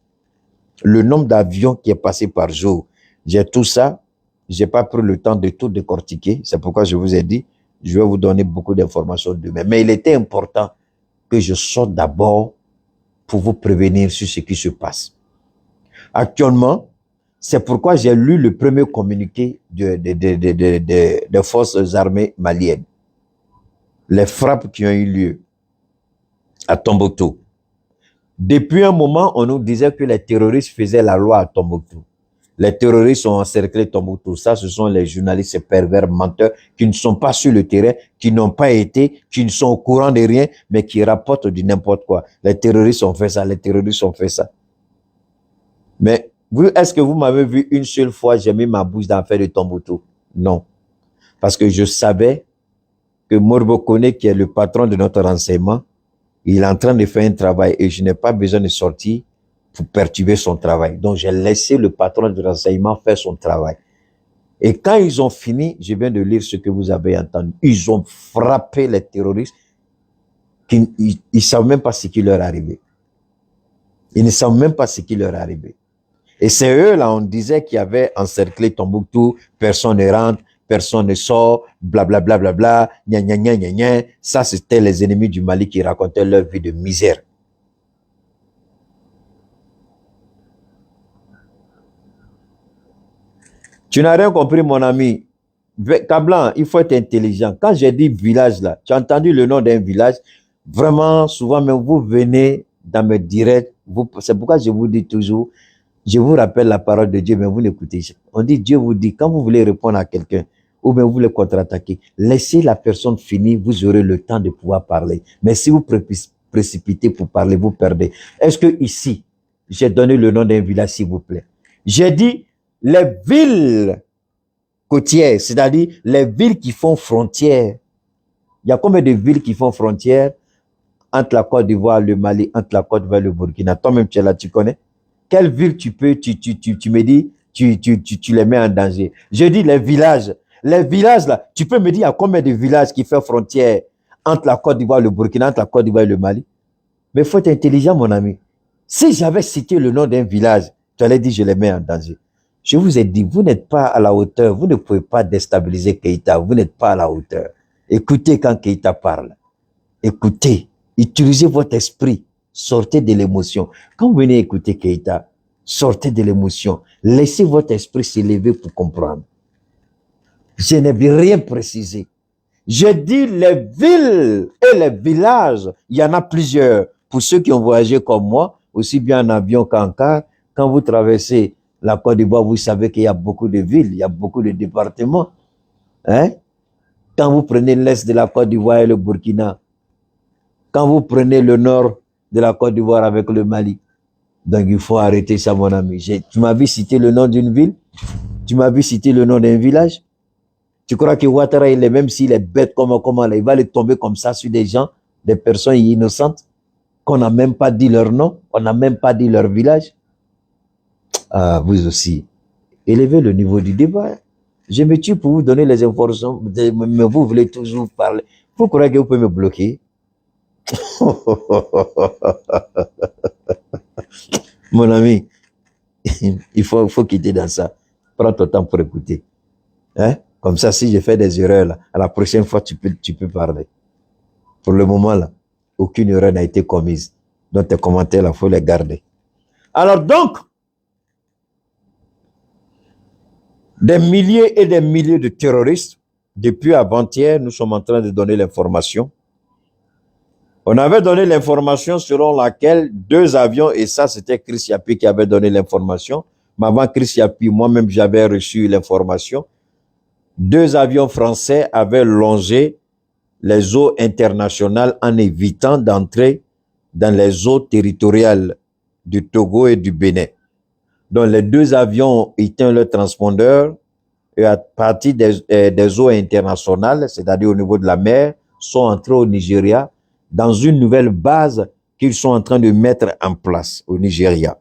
Le nombre d'avions qui est passé par jour. J'ai tout ça. J'ai pas pris le temps de tout décortiquer. C'est pourquoi je vous ai dit, je vais vous donner beaucoup d'informations demain. Mais il était important que je sorte d'abord pour vous prévenir sur ce qui se passe. Actuellement, c'est pourquoi j'ai lu le premier communiqué des forces armées maliennes. Les frappes qui ont eu lieu à Tombouctou. Depuis un moment, on nous disait que les terroristes faisaient la loi à Tombouctou. Les terroristes ont encerclé Tombouctou. Ça, ce sont les journalistes pervers, menteurs, qui ne sont pas sur le terrain, qui n'ont pas été, qui ne sont au courant de rien, mais qui rapportent du n'importe quoi. Les terroristes ont fait ça, les terroristes ont fait ça. Mais, est-ce que vous m'avez vu une seule fois, j'ai mis ma bouche dans l'affaire de Tombouctou? Non. Parce que je savais que Morbo Kone, qui est le patron de notre renseignement, il est en train de faire un travail et je n'ai pas besoin de sortir pour perturber son travail. Donc, j'ai laissé le patron de renseignement faire son travail. Et quand ils ont fini, je viens de lire ce que vous avez entendu. Ils ont frappé les terroristes. Ils ne savent même pas ce qui leur est arrivé. Ils ne savent même pas ce qui leur est arrivé. Et c'est eux, là, on disait qu'ils avaient encerclé Tombouctou, personne ne rentre, personne ne sort, blablabla, bla, bla, bla, gna, gna, gna, gna. Ça, c'était les ennemis du Mali qui racontaient leur vie de misère. Tu n'as rien compris, mon ami. Kablan, il faut être intelligent. Quand j'ai dit village, là, tu as entendu le nom d'un village. Vraiment, souvent, même vous venez dans mes directs. C'est pourquoi je vous dis toujours, je vous rappelle la parole de Dieu, mais vous n'écoutez pas. On dit, Dieu vous dit, quand vous voulez répondre à quelqu'un, ou bien vous voulez contre-attaquer, laissez la personne finir, vous aurez le temps de pouvoir parler. Mais si vous précipitez pour parler, vous perdez. Est-ce que ici, j'ai donné le nom d'un village, s'il vous plaît? J'ai dit, les villes côtières, c'est-à-dire les villes qui font frontière. Il y a combien de villes qui font frontière entre la Côte d'Ivoire, le Mali, entre la Côte d'Ivoire et le Burkina? Toi-même, tu es là, tu connais? Quelle ville tu me dis, tu les mets en danger? Je dis les villages. Les villages là, tu peux me dire il y a combien de villages qui font frontière entre la Côte d'Ivoire et le Burkina, entre la Côte d'Ivoire et le Mali? Mais il faut être intelligent, mon ami. Si j'avais cité le nom d'un village, tu allais dire je les mets en danger. Je vous ai dit, vous n'êtes pas à la hauteur, vous ne pouvez pas déstabiliser Keïta, vous n'êtes pas à la hauteur. Écoutez quand Keïta parle. Écoutez, utilisez votre esprit, sortez de l'émotion. Quand vous venez écouter Keïta, sortez de l'émotion. Laissez votre esprit s'élever pour comprendre. Je n'ai rien précisé. Je dis les villes et les villages, il y en a plusieurs. Pour ceux qui ont voyagé comme moi, aussi bien en avion qu'en car, quand vous traversez la Côte d'Ivoire, vous savez qu'il y a beaucoup de villes, il y a beaucoup de départements. Hein? Quand vous prenez l'est de la Côte d'Ivoire et le Burkina, quand vous prenez le nord de la Côte d'Ivoire avec le Mali, donc il faut arrêter ça, mon ami. Tu m'as vu citer le nom d'une ville? Tu m'as vu citer le nom d'un village? Tu crois que Ouattara, il est, même s'il est bête comment il va aller tomber comme ça sur des gens, des personnes innocentes, qu'on n'a même pas dit leur nom, on n'a même pas dit leur village? Ah, vous aussi, élevez le niveau du débat. Je me tue pour vous donner les informations, mais vous voulez toujours parler. Vous croyez que vous pouvez me bloquer? Mon ami, il faut quitter dans ça. Prends ton temps pour écouter. Hein? Comme ça, si je fais des erreurs, là, à la prochaine fois, tu peux parler. Pour le moment, là, aucune erreur n'a été commise. Donc, tes commentaires, là, il faut les garder. Alors donc, des milliers et des milliers de terroristes, depuis avant-hier, nous sommes en train de donner l'information. On avait donné l'information selon laquelle 2 avions, et ça c'était Chris Yapi qui avait donné l'information, mais avant Chris Yapi, moi-même j'avais reçu l'information. 2 avions français avaient longé les eaux internationales en évitant d'entrer dans les eaux territoriales du Togo et du Bénin. Donc les 2 avions ont éteint leur transpondeur et à partir des eaux internationales, c'est-à-dire au niveau de la mer, sont entrés au Nigeria dans une nouvelle base qu'ils sont en train de mettre en place au Nigeria.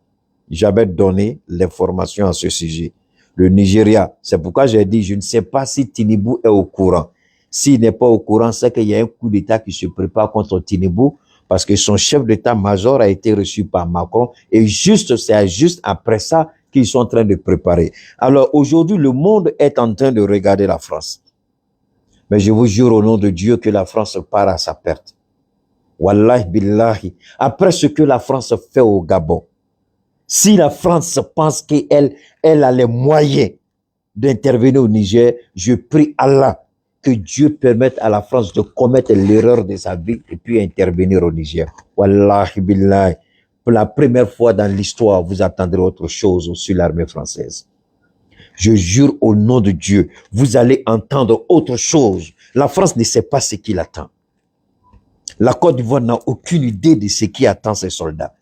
J'avais donné l'information à ce sujet. Le Nigeria, c'est pourquoi j'ai dit, je ne sais pas si Tinubu est au courant. S'il n'est pas au courant, c'est qu'il y a un coup d'État qui se prépare contre Tinubu parce que son chef d'état-major a été reçu par Macron et c'est juste après ça qu'ils sont en train de préparer. Alors aujourd'hui, le monde est en train de regarder la France. Mais je vous jure au nom de Dieu que la France part à sa perte. Wallahi billahi. Après ce que la France fait au Gabon, si la France pense qu'elle a les moyens d'intervenir au Niger, je prie Allah que Dieu permette à la France de commettre l'erreur de sa vie et puis intervenir au Niger. Wallahi billahi. Pour la première fois dans l'histoire, vous attendrez autre chose sur l'armée française. Je jure au nom de Dieu, vous allez entendre autre chose. La France ne sait pas ce qui l'attend. La Côte d'Ivoire n'a aucune idée de ce qui attend ses soldats.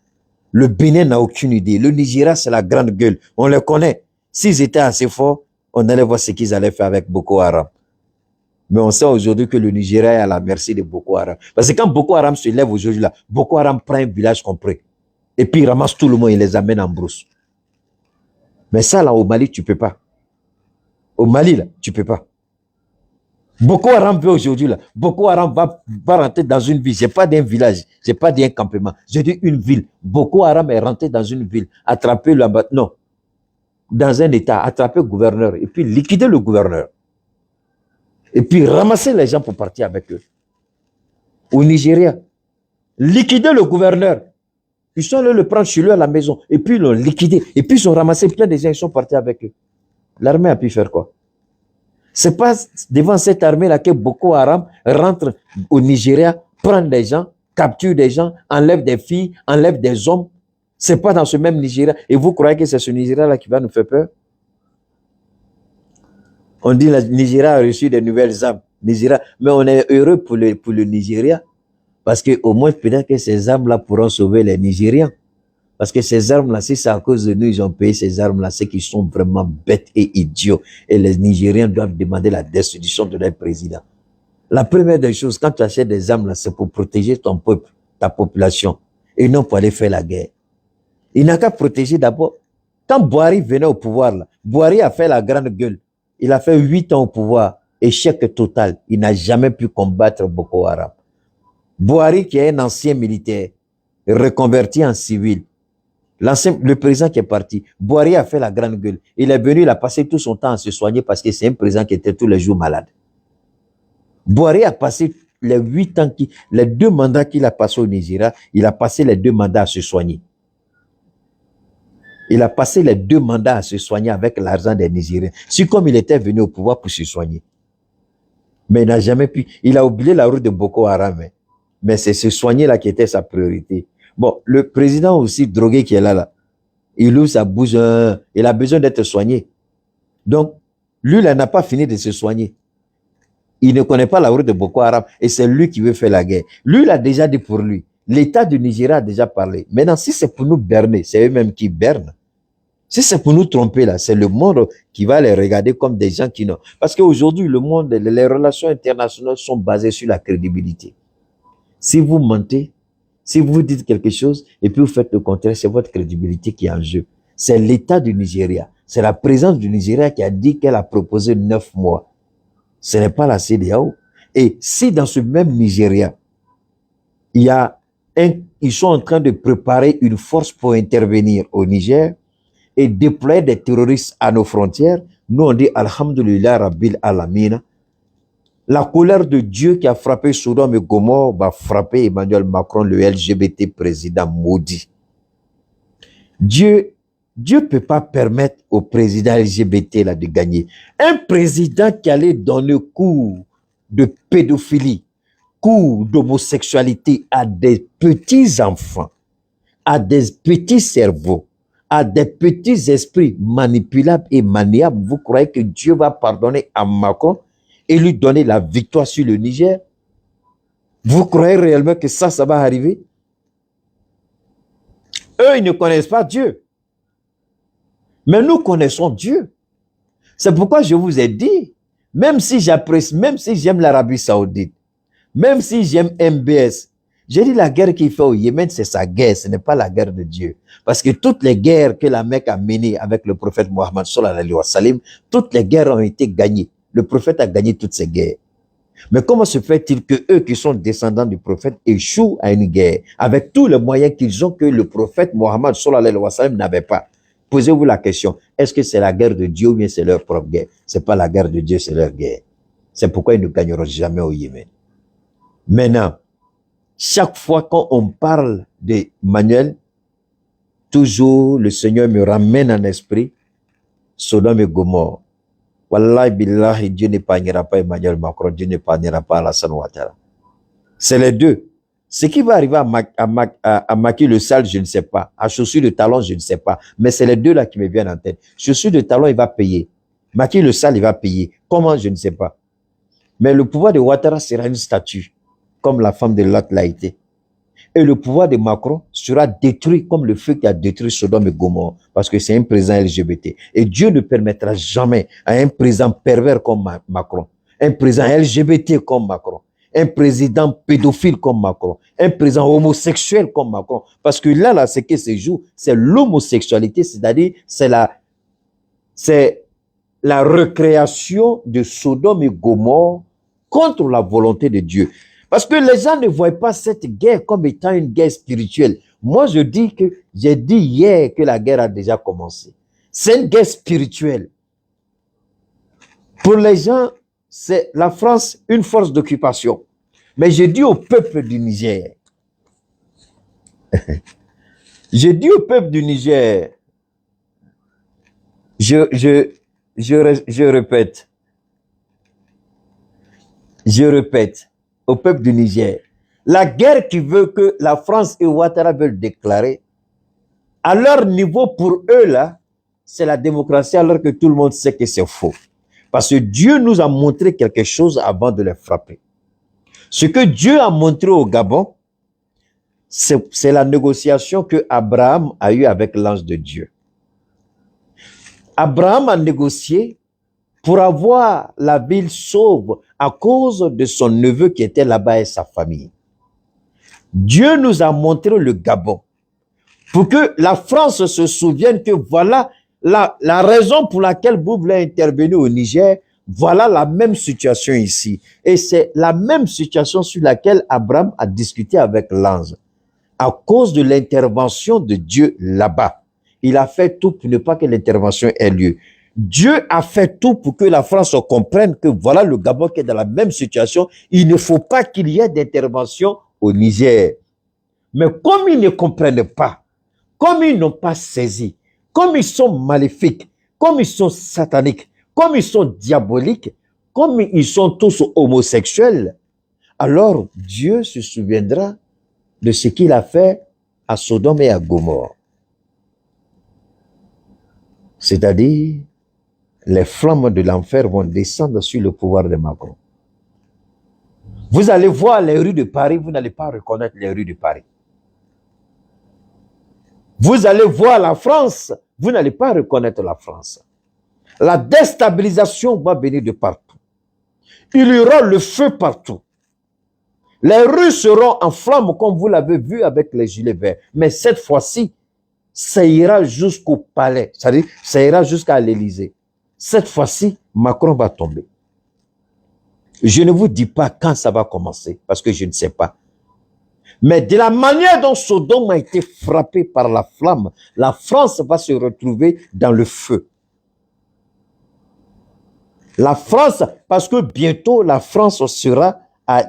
Le Bénin n'a aucune idée. Le Nigeria, c'est la grande gueule. On les connaît. S'ils étaient assez forts, on allait voir ce qu'ils allaient faire avec Boko Haram. Mais on sait aujourd'hui que le Nigeria est à la merci de Boko Haram. Parce que quand Boko Haram se lève aujourd'hui, là, Boko Haram prend un village complet. Et puis il ramasse tout le monde et les amène en brousse. Mais ça, là, au Mali, tu peux pas. Au Mali, là, tu peux pas. Boko Haram veut aujourd'hui, là. Boko Haram va rentrer dans une ville. C'est pas d'un village. C'est pas d'un campement. Je dis une ville. Boko Haram est rentré dans une ville. Attraper non. Dans un état. Attraper le gouverneur. Et puis liquider le gouverneur. Et puis ramasser les gens pour partir avec eux. Au Nigeria. Liquider le gouverneur. Ils sont allés le prendre chez lui à la maison. Et puis ils l'ont liquidé. Et puis ils ont ramassé plein de gens. Ils sont partis avec eux. L'armée a pu faire quoi? C'est pas devant cette armée-là que Boko Haram rentre au Nigeria, prend des gens, capture des gens, enlève des filles, enlève des hommes. C'est pas dans ce même Nigeria. Et vous croyez que c'est ce Nigeria-là qui va nous faire peur? On dit que le Nigeria a reçu des nouvelles armes. Nigeria. Mais on est heureux pour le Nigeria. Parce qu'au moins, peut-être que ces armes-là pourront sauver les Nigériens. Parce que ces armes-là, si c'est à cause de nous, ils ont payé ces armes-là, c'est qu'ils sont vraiment bêtes et idiots. Et les Nigériens doivent demander la destitution de leur président. La première des choses, quand tu achètes des armes, là, c'est pour protéger ton peuple, ta population, et non pour aller faire la guerre. Il n'a qu'à protéger d'abord. Quand Boari venait au pouvoir, là, Boari a fait la grande gueule. il a fait 8 ans au pouvoir, échec total. Il n'a jamais pu combattre Boko Haram. Buhari, qui est un ancien militaire, reconverti en civil, le président qui est parti, Buhari a fait la grande gueule. Il est venu, il a passé tout son temps à se soigner parce que c'est un président qui était tous les jours malade. Buhari a passé les 8 ans, les 2 mandats qu'il a passés au Nigeria, il a passé les 2 mandats à se soigner. Il a passé les 2 mandats à se soigner avec l'argent des Nigériens. C'est comme il était venu au pouvoir pour se soigner. Mais il n'a jamais pu. Il a oublié la route de Boko Haram. Mais c'est se soigner là qui était sa priorité. Bon, le président aussi drogué qui est là, il ouvre sa bouche, il a besoin d'être soigné. Donc, lui, il n'a pas fini de se soigner. Il ne connaît pas la route de Boko Haram et c'est lui qui veut faire la guerre. Lui, il a déjà dit pour lui. L'État du Nigeria a déjà parlé. Maintenant, si c'est pour nous berner, c'est eux-mêmes qui bernent. Si c'est pour nous tromper là, c'est le monde qui va les regarder comme des gens qui n'ont. Parce qu'aujourd'hui, le monde, les relations internationales sont basées sur la crédibilité. Si vous mentez, si vous dites quelque chose et puis vous faites le contraire, c'est votre crédibilité qui est en jeu. C'est l'État du Nigeria. C'est la présidence du Nigeria qui a dit qu'elle a proposé 9 mois. Ce n'est pas la CEDEAO. Et si dans ce même Nigeria, ils sont en train de préparer une force pour intervenir au Niger et déployer des terroristes à nos frontières, nous on dit Alhamdulillah Rabbil Alamina. La colère de Dieu qui a frappé Sodome et Gomorrhe va frapper Emmanuel Macron, le LGBT président maudit. Dieu ne peut pas permettre au président LGBT là de gagner. Un président qui allait donner cours de pédophilie, cours d'homosexualité à des petits-enfants, à des petits cerveaux, à des petits esprits manipulables et maniables, vous croyez que Dieu va pardonner à Macron et lui donner la victoire sur le Niger? Vous croyez réellement que ça va arriver? Eux, ils ne connaissent pas Dieu. Mais nous connaissons Dieu. C'est pourquoi je vous ai dit, même si j'apprécie, même si j'aime l'Arabie Saoudite, même si j'aime MBS, j'ai dit la guerre qu'il fait au Yémen, c'est sa guerre, ce n'est pas la guerre de Dieu. Parce que toutes les guerres que la Mecque a menées avec le prophète Mohammed sallallahu alayhi wa sallam, toutes les guerres ont été gagnées. Le prophète a gagné toutes ces guerres. Mais comment se fait-il que eux qui sont descendants du prophète échouent à une guerre avec tous les moyens qu'ils ont que le prophète Mohammed sallallahu alayhi wa sallam n'avait pas? Posez-vous la question, est-ce que c'est la guerre de Dieu ou bien c'est leur propre guerre? C'est pas la guerre de Dieu, c'est leur guerre. C'est pourquoi ils ne gagneront jamais au Yémen. Maintenant, chaque fois qu'on parle d'Emmanuel, toujours le Seigneur me ramène en esprit Sodome et Gomorrhe. Wallahi billahi, Dieu n'épargnera pas Emmanuel Macron, Dieu n'épargnera pas Alassane Ouattara. C'est les deux. Ce qui va arriver à Macky le Sall, je ne sais pas. À Chaussure de Talon, je ne sais pas. Mais c'est les deux là qui me viennent en tête. Chaussure de Talon, il va payer. Macky le Sall, il va payer. Comment, je ne sais pas. Mais le pouvoir de Ouattara sera une statue, comme la femme de Lot l'a été. Et le pouvoir de Macron sera détruit comme le feu qui a détruit Sodome et Gomorrhe, parce que c'est un président LGBT. Et Dieu ne permettra jamais à un président pervers comme Macron, un président LGBT comme Macron, un président pédophile comme Macron, un président homosexuel comme Macron. Parce que là, ce qui se joue, c'est l'homosexualité, c'est-à-dire c'est la recréation de Sodome et Gomorrhe contre la volonté de Dieu. Parce que les gens ne voient pas cette guerre comme étant une guerre spirituelle. Moi, j'ai dit hier que la guerre a déjà commencé. C'est une guerre spirituelle. Pour les gens, c'est la France une force d'occupation. Mais j'ai dit au peuple du Niger, j'ai dit au peuple du Niger, je répète, au peuple du Niger, la guerre qui veut que la France et Ouattara veulent déclarer, à leur niveau, pour eux là, c'est la démocratie, alors que tout le monde sait que c'est faux. Parce que Dieu nous a montré quelque chose avant de les frapper. Ce que Dieu a montré au Gabon, c'est la négociation que Abraham a eue avec l'ange de Dieu. Abraham a négocié pour avoir la ville sauve à cause de son neveu qui était là-bas et sa famille. Dieu nous a montré le Gabon pour que la France se souvienne que voilà la raison pour laquelle vous voulez intervenir au Niger, voilà la même situation ici. Et c'est la même situation sur laquelle Abraham a discuté avec l'ange. À cause de l'intervention de Dieu là-bas, il a fait tout pour ne pas que l'intervention ait lieu. Dieu a fait tout pour que la France comprenne que voilà le Gabon qui est dans la même situation. Il ne faut pas qu'il y ait d'intervention au Niger. Mais comme ils ne comprennent pas, comme ils n'ont pas saisi, comme ils sont maléfiques, comme ils sont sataniques, comme ils sont diaboliques, comme ils sont tous homosexuels, alors Dieu se souviendra de ce qu'il a fait à Sodome et à Gomorrhe. C'est-à-dire, les flammes de l'enfer vont descendre sur le pouvoir de Macron. Vous allez voir les rues de Paris, vous n'allez pas reconnaître les rues de Paris. Vous allez voir la France, vous n'allez pas reconnaître la France. La déstabilisation va venir de partout. Il y aura le feu partout. Les rues seront en flammes comme vous l'avez vu avec les gilets verts. Mais cette fois-ci, ça ira jusqu'au palais, c'est-à-dire ça ira jusqu'à l'Élysée. Cette fois-ci, Macron va tomber. Je ne vous dis pas quand ça va commencer, parce que je ne sais pas. Mais de la manière dont Sodome a été frappé par la flamme, la France va se retrouver dans le feu. La France, parce que bientôt la France sera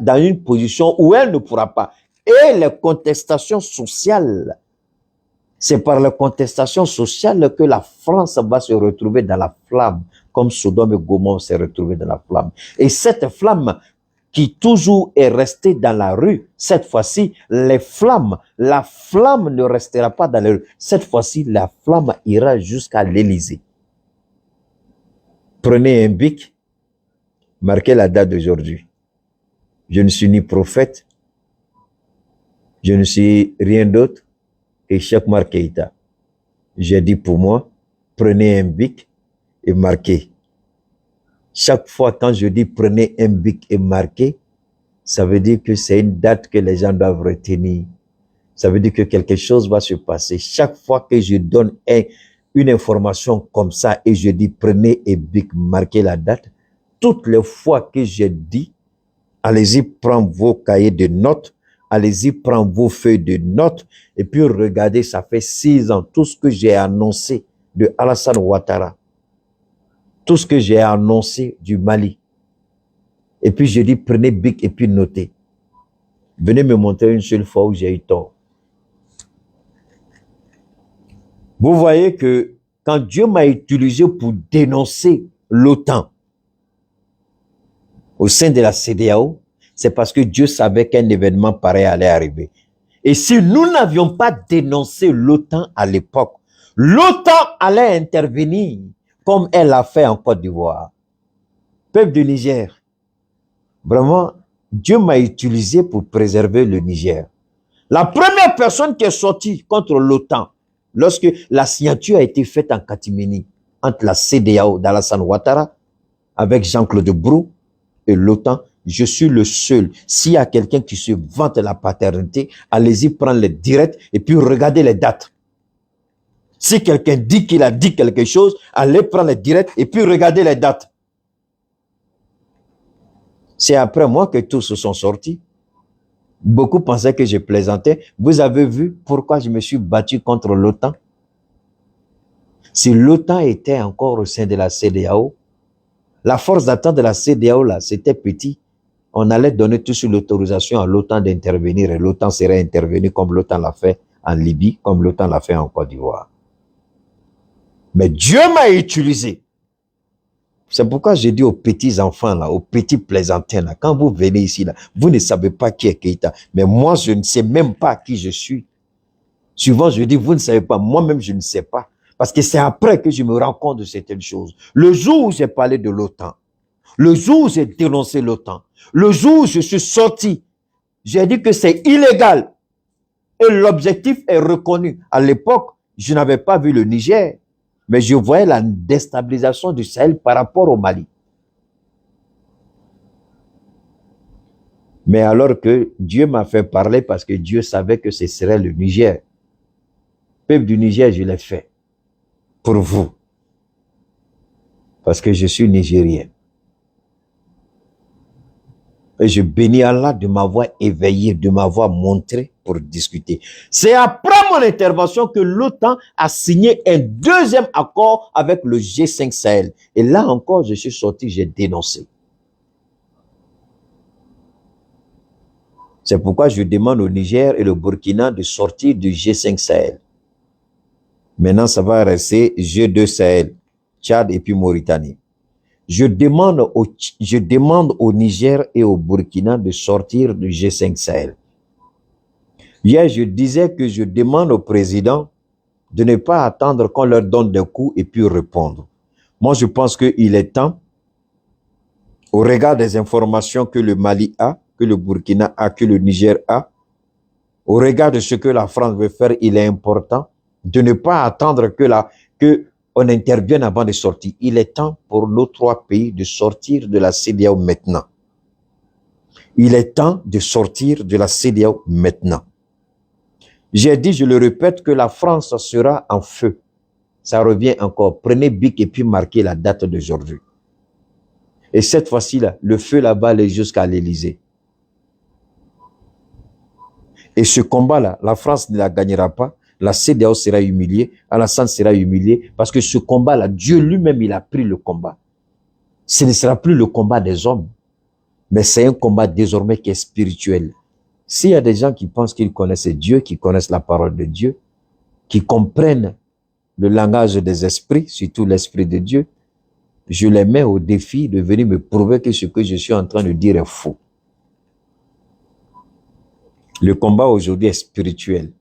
dans une position où elle ne pourra pas. Et les contestations sociales, c'est par les contestations sociales que la France va se retrouver dans la flamme, comme Sodome et Gomorrhe s'est retrouvé dans la flamme. Et cette flamme qui toujours est restée dans la rue, cette fois-ci, la flamme ne restera pas dans la rue. Cette fois-ci, la flamme ira jusqu'à l'Élysée. Prenez un bic, marquez la date d'aujourd'hui. Je ne suis ni prophète, je ne suis rien d'autre que Cheikh Oumar Keïta. J'ai dit pour moi, prenez un bic et marquez. Chaque fois quand je dis prenez un bic et marquez, ça veut dire que c'est une date que les gens doivent retenir. Ça veut dire que quelque chose va se passer. Chaque fois que je donne une information comme ça et je dis prenez un bic, marquez la date, toutes les fois que je dis, allez-y, prends vos cahiers de notes, allez-y, prends vos feuilles de notes, et puis regardez, ça fait 6 ans, tout ce que j'ai annoncé de Alassane Ouattara, tout ce que j'ai annoncé du Mali. Et puis je dis, prenez bic et puis notez. Venez me montrer une seule fois où j'ai eu tort. Vous voyez que quand Dieu m'a utilisé pour dénoncer l'OTAN au sein de la CEDEAO, c'est parce que Dieu savait qu'un événement pareil allait arriver. Et si nous n'avions pas dénoncé l'OTAN à l'époque, l'OTAN allait intervenir comme elle l'a fait en Côte d'Ivoire. Peuple du Niger, vraiment, Dieu m'a utilisé pour préserver le Niger. La première personne qui est sortie contre l'OTAN, lorsque la signature a été faite en catimini entre la CEDEAO d'Alassane Ouattara avec Jean-Claude Brou et l'OTAN, je suis le seul. S'il y a quelqu'un qui se vante la paternité, allez-y prendre les directs et puis regardez les dates. Si quelqu'un dit qu'il a dit quelque chose, allez prendre les directs et puis regardez les dates. C'est après moi que tous se sont sortis. Beaucoup pensaient que je plaisantais. Vous avez vu pourquoi je me suis battu contre l'OTAN? Si l'OTAN était encore au sein de la CEDEAO, la force d'attaque de la CEDEAO, là, c'était petit. On allait donner tout sur l'autorisation à l'OTAN d'intervenir et l'OTAN serait intervenu comme l'OTAN l'a fait en Libye, comme l'OTAN l'a fait en Côte d'Ivoire. Mais Dieu m'a utilisé. C'est pourquoi je dis aux petits enfants, là, aux petits plaisantins, là, quand vous venez ici, là, vous ne savez pas qui est Keïta. Mais moi, je ne sais même pas qui je suis. Souvent, je dis, vous ne savez pas. Moi-même, je ne sais pas. Parce que c'est après que je me rends compte de certaines choses. Le jour où j'ai parlé de l'OTAN, le jour où j'ai dénoncé l'OTAN, le jour où je suis sorti, j'ai dit que c'est illégal. Et l'objectif est reconnu. À l'époque, je n'avais pas vu le Niger, mais je voyais la déstabilisation du Sahel par rapport au Mali. Mais alors que Dieu m'a fait parler parce que Dieu savait que ce serait le Niger. Peuple du Niger, je l'ai fait. Pour vous. Parce que je suis nigérien. Et je bénis Allah de m'avoir éveillé, de m'avoir montré pour discuter. C'est après mon intervention que l'OTAN a signé un deuxième accord avec le G5 Sahel. Et là encore, je suis sorti, j'ai dénoncé. C'est pourquoi je demande au Niger et le Burkina de sortir du G5 Sahel. Maintenant, ça va rester G2 Sahel, Tchad et puis Mauritanie. Je demande au Niger et au Burkina de sortir du G5 Sahel. Hier, je disais que je demande au président de ne pas attendre qu'on leur donne des coups et puis répondre. Moi, je pense qu'il est temps, au regard des informations que le Mali a, que le Burkina a, que le Niger a, au regard de ce que la France veut faire, il est important de ne pas attendre que on intervienne avant de sortir. Il est temps pour nos trois pays de sortir de la CEDEAO maintenant. Il est temps de sortir de la CEDEAO maintenant. J'ai dit, je le répète, que la France sera en feu. Ça revient encore. Prenez bic et puis marquez la date d'aujourd'hui. Et cette fois-ci, le feu là-bas est jusqu'à l'Élysée. Et ce combat-là, la France ne la gagnera pas. La CEDEAO sera humiliée, Alassane sera humilié, parce que ce combat-là, Dieu lui-même, il a pris le combat. Ce ne sera plus le combat des hommes, mais c'est un combat désormais qui est spirituel. S'il y a des gens qui pensent qu'ils connaissent Dieu, qui connaissent la parole de Dieu, qui comprennent le langage des esprits, surtout l'esprit de Dieu, je les mets au défi de venir me prouver que ce que je suis en train de dire est faux. Le combat aujourd'hui est spirituel.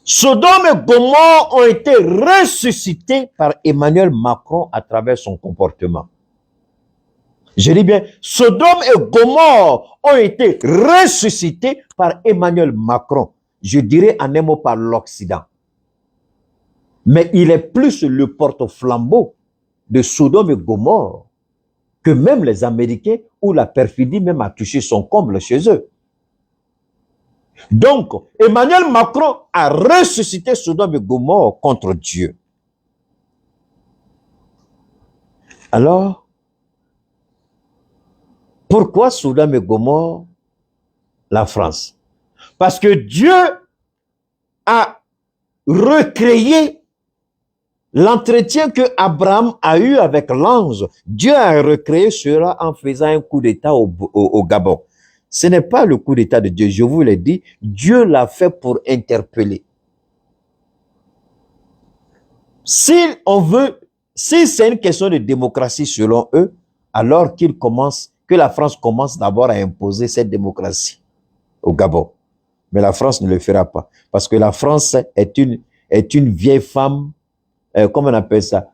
Sodome et Gomorrhe ont été ressuscités par Emmanuel Macron à travers son comportement. Je dis bien, Sodome et Gomorrhe ont été ressuscités par Emmanuel Macron. Je dirais en un mot par l'Occident. Mais il est plus le porte-flambeau de Sodome et Gomorrhe que même les Américains, où la perfidie même a touché son comble chez eux. Donc, Emmanuel Macron a ressuscité Sodome et Gomorrhe contre Dieu. Alors, pourquoi Sodome et Gomorrhe? La France. Parce que Dieu a recréé l'entretien que Abraham a eu avec l'ange. Dieu a recréé cela en faisant un coup d'État au Gabon. Ce n'est pas le coup d'État de Dieu, je vous l'ai dit, Dieu l'a fait pour interpeller. Si c'est une question de démocratie selon eux, alors que la France commence d'abord à imposer cette démocratie au Gabon. Mais la France ne le fera pas, parce que la France est une vieille femme, comment on appelle ça,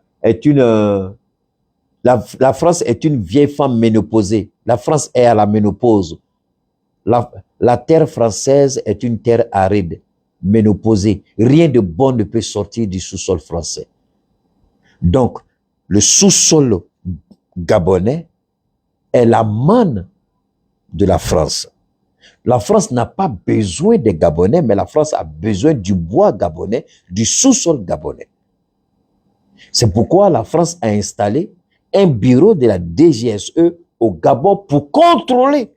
la France est une vieille femme ménopausée. La France est à la ménopause. La terre française est une terre aride, ménopausée. Rien de bon ne peut sortir du sous-sol français. Donc, le sous-sol gabonais est la manne de la France. La France n'a pas besoin des Gabonais, mais la France a besoin du bois gabonais, du sous-sol gabonais. C'est pourquoi la France a installé un bureau de la DGSE au Gabon pour contrôler.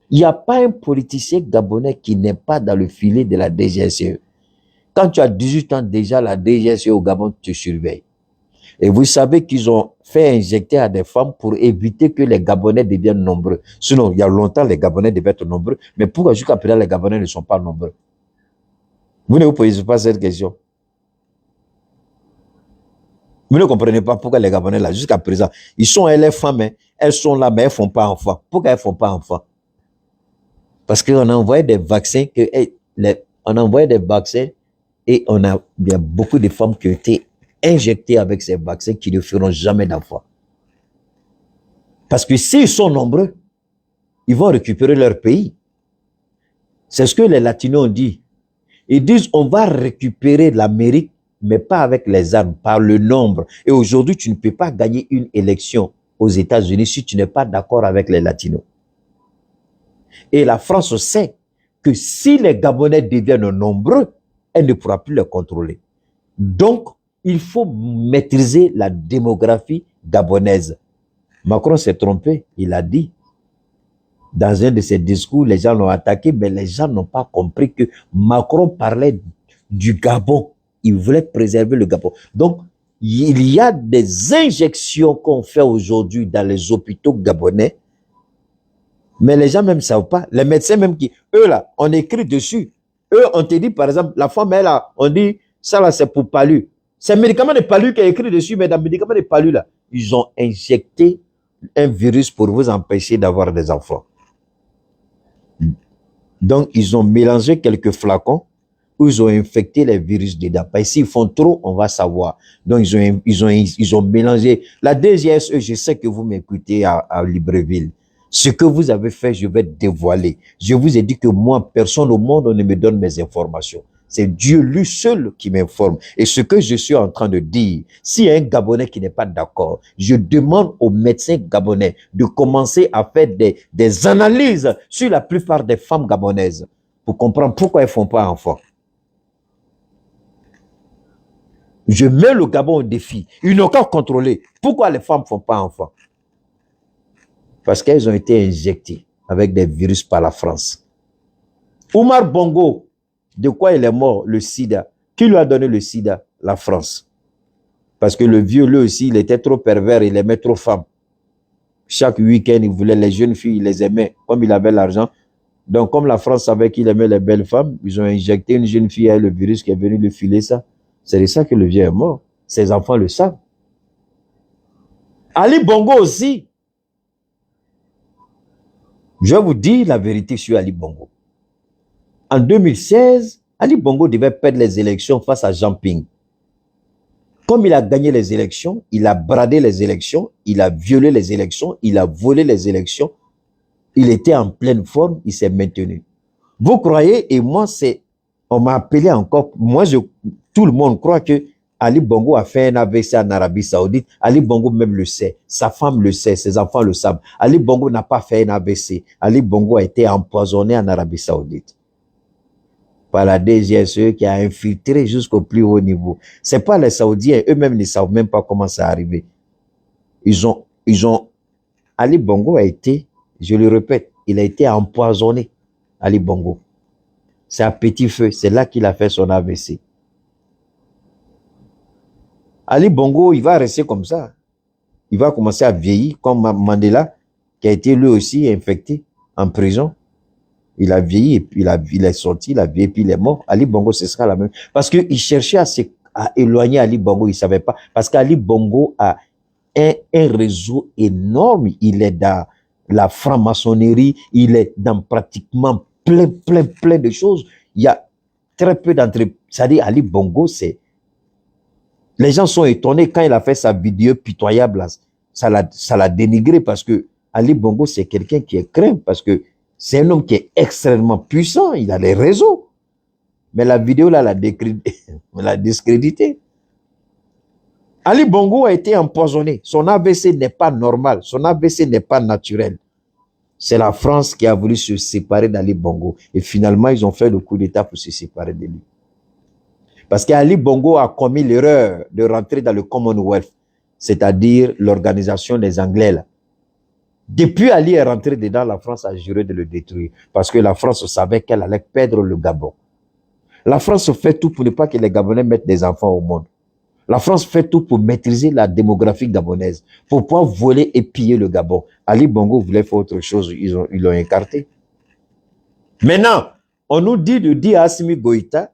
Il n'y a pas un politicien gabonais qui n'est pas dans le filet de la DGSE. Quand tu as 18 ans déjà, la DGSE au Gabon te surveille. Et vous savez qu'ils ont fait injecter à des femmes pour éviter que les Gabonais deviennent nombreux. Sinon, il y a longtemps, les Gabonais devaient être nombreux. Mais pourquoi jusqu'à présent, les Gabonais ne sont pas nombreux? Vous ne vous posez pas cette question. Vous ne comprenez pas pourquoi les Gabonais, là, jusqu'à présent, ils sont les femmes, hein, elles sont là, mais elles ne font pas enfant. Pourquoi elles ne font pas enfant? Parce qu'on a envoyé des vaccins, on a envoyé des vaccins et il y a beaucoup de femmes qui ont été injectées avec ces vaccins qui ne feront jamais d'enfants. Parce que s'ils sont nombreux, ils vont récupérer leur pays. C'est ce que les Latinos ont dit. Ils disent, on va récupérer l'Amérique, mais pas avec les armes, par le nombre. Et aujourd'hui, tu ne peux pas gagner une élection aux États-Unis si tu n'es pas d'accord avec les Latinos. Et la France sait que si les Gabonais deviennent nombreux, elle ne pourra plus les contrôler. Donc, il faut maîtriser la démographie gabonaise. Macron s'est trompé, il a dit. Dans un de ses discours, les gens l'ont attaqué, mais les gens n'ont pas compris que Macron parlait du Gabon. Il voulait préserver le Gabon. Donc, il y a des injections qu'on fait aujourd'hui dans les hôpitaux gabonais, mais les gens même ne savent pas. Les médecins même qui, eux là, on écrit dessus. Eux, on te dit par exemple, la femme, elle là, on dit, ça là, c'est pour palu. C'est un médicament de palu qui est écrit dessus, mais dans le médicament de palu là, ils ont injecté un virus pour vous empêcher d'avoir des enfants. Donc, ils ont mélangé quelques flacons où ils ont infecté les virus dedans. Parce que s'ils font trop, on va savoir. Donc, ils ont mélangé. La DGSE, je sais que vous m'écoutez à Libreville. Ce que vous avez fait, je vais dévoiler. Je vous ai dit que moi, personne au monde ne me donne mes informations. C'est Dieu lui seul qui m'informe. Et ce que je suis en train de dire, s'il y a un Gabonais qui n'est pas d'accord, je demande aux médecins gabonais de commencer à faire des analyses sur la plupart des femmes gabonaises pour comprendre pourquoi elles ne font pas enfant. Je mets le Gabon au défi. Ils n'ont qu'à contrôler. Pourquoi les femmes ne font pas enfant? Parce qu'elles ont été injectées avec des virus par la France. Omar Bongo, de quoi il est mort? Le sida. Qui lui a donné le sida? La France. Parce que le vieux, lui aussi, il était trop pervers, il aimait trop femmes. Chaque week-end, il voulait les jeunes filles, il les aimait, comme il avait l'argent. Donc, comme la France savait qu'il aimait les belles femmes, ils ont injecté une jeune fille avec le virus qui est venu lui filer ça. C'est de ça que le vieux est mort. Ses enfants le savent. Ali Bongo aussi. Je vais vous dire la vérité sur Ali Bongo. En 2016, Ali Bongo devait perdre les élections face à Jean Ping. Comme il a gagné les élections, il a bradé les élections, il a violé les élections, il a volé les élections. Il était en pleine forme, il s'est maintenu. Vous croyez, et moi, on m'a appelé encore, tout le monde croit que Ali Bongo a fait un AVC en Arabie Saoudite. Ali Bongo même le sait, sa femme le sait, ses enfants le savent. Ali Bongo n'a pas fait un AVC. Ali Bongo a été empoisonné en Arabie Saoudite par la DGSE qui a infiltré jusqu'au plus haut niveau. C'est pas les Saoudiens, eux-mêmes ne savent même pas comment c'est arrivé. Ali Bongo a été, je le répète, il a été empoisonné, Ali Bongo. C'est à petit feu, c'est là qu'il a fait son AVC. Ali Bongo, il va rester comme ça. Il va commencer à vieillir comme Mandela, qui a été lui aussi infecté en prison. Il a vieilli, et puis il est sorti, il a vieilli, puis il est mort. Ali Bongo, ce sera la même. Parce qu'il cherchait à éloigner Ali Bongo, il ne savait pas. Parce qu'Ali Bongo a un réseau énorme. Il est dans la franc-maçonnerie, il est dans pratiquement plein de choses. Il y a très peu d'entre... C'est-à-dire, Ali Bongo, c'est... Les gens sont étonnés quand il a fait sa vidéo pitoyable. Ça l'a dénigré parce que Ali Bongo, c'est quelqu'un qui est craint parce que c'est un homme qui est extrêmement puissant. Il a les réseaux. Mais la vidéo là, l'a discrédité. Ali Bongo a été empoisonné. Son AVC n'est pas normal. Son AVC n'est pas naturel. C'est la France qui a voulu se séparer d'Ali Bongo. Et finalement, ils ont fait le coup d'État pour se séparer de lui. Parce qu'Ali Bongo a commis l'erreur de rentrer dans le Commonwealth, c'est-à-dire l'organisation des Anglais. Là. Depuis Ali est rentré dedans, la France a juré de le détruire. Parce que la France savait qu'elle allait perdre le Gabon. La France fait tout pour ne pas que les Gabonais mettent des enfants au monde. La France fait tout pour maîtriser la démographie gabonaise, pour pouvoir voler et piller le Gabon. Ali Bongo voulait faire autre chose, ils l'ont écarté. Maintenant, on nous dit de dire à Assimi Goïta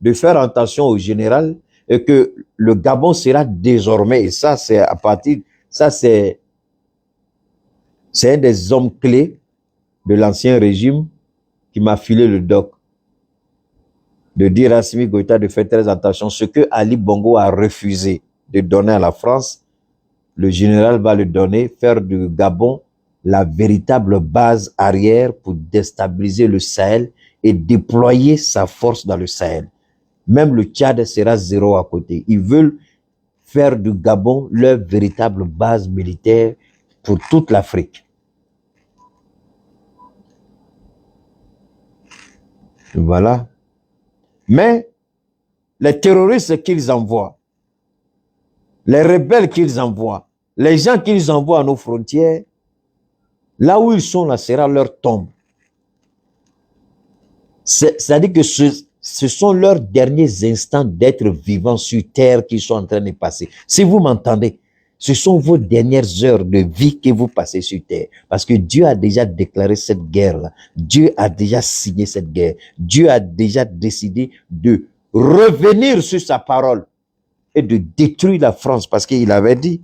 de faire attention au général et que le Gabon sera désormais, et ça c'est à partir, ça c'est un des hommes clés de l'ancien régime qui m'a filé le doc. De dire à Assimi Goïta de faire très attention. Ce que Ali Bongo a refusé de donner à la France, le général va le donner, faire du Gabon la véritable base arrière pour déstabiliser le Sahel et déployer sa force dans le Sahel. Même le Tchad sera zéro à côté. Ils veulent faire du Gabon leur véritable base militaire pour toute l'Afrique. Voilà. Mais les terroristes qu'ils envoient, les rebelles qu'ils envoient, les gens qu'ils envoient à nos frontières, là où ils sont, là sera leur tombe. C'est-à-dire que ce sont leurs derniers instants d'être vivants sur terre qu'ils sont en train de passer. Si vous m'entendez, ce sont vos dernières heures de vie que vous passez sur terre. Parce que Dieu a déjà déclaré cette guerre-là. Dieu a déjà signé cette guerre. Dieu a déjà décidé de revenir sur sa parole et de détruire la France. Parce qu'il avait dit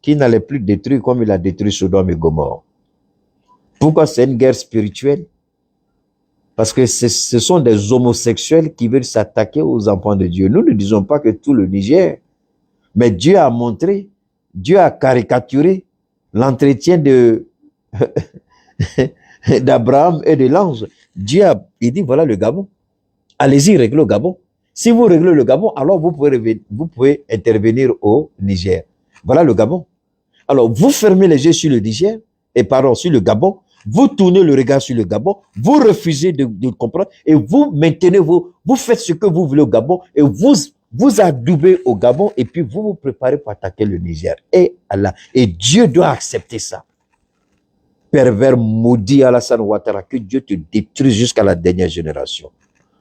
qu'il n'allait plus détruire comme il a détruit Sodome et Gomorrhe. Pourquoi c'est une guerre spirituelle? Parce que ce sont des homosexuels qui veulent s'attaquer aux enfants de Dieu. Nous ne disons pas que tout le Niger, mais Dieu a montré, Dieu a caricaturé l'entretien d'Abraham et de l'ange. Il dit, voilà le Gabon. Allez-y, réglez le Gabon. Si vous réglez le Gabon, alors vous pouvez intervenir au Niger. Voilà le Gabon. Alors, vous fermez les yeux sur le Niger, et pardon, sur le Gabon, vous tournez le regard sur le Gabon, vous refusez de comprendre, et vous maintenez vous faites ce que vous voulez au Gabon, et vous adoubez au Gabon, et puis vous vous préparez pour attaquer le Niger. Et Allah. Et Dieu doit accepter ça. Pervers maudit Alassane Ouattara, que Dieu te détruise jusqu'à la dernière génération.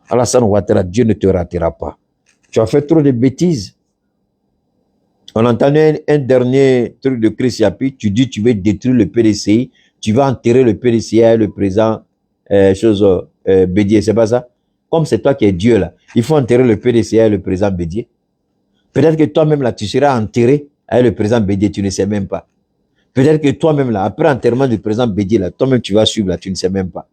Alassane Ouattara, Dieu ne te ratera pas. Tu as fait trop de bêtises. On entendait un dernier truc de Chris Yapi, tu dis tu veux détruire le PDCI, tu vas enterrer le PDCI et le président Bédier, c'est pas ça? Comme c'est toi qui es Dieu là, il faut enterrer le PDCI et le président Bédier. Peut-être que toi-même là, tu seras enterré avec le président Bédier, tu ne sais même pas. Peut-être que toi-même là, après enterrement du président Bédier là, toi-même tu vas suivre là, tu ne sais même pas.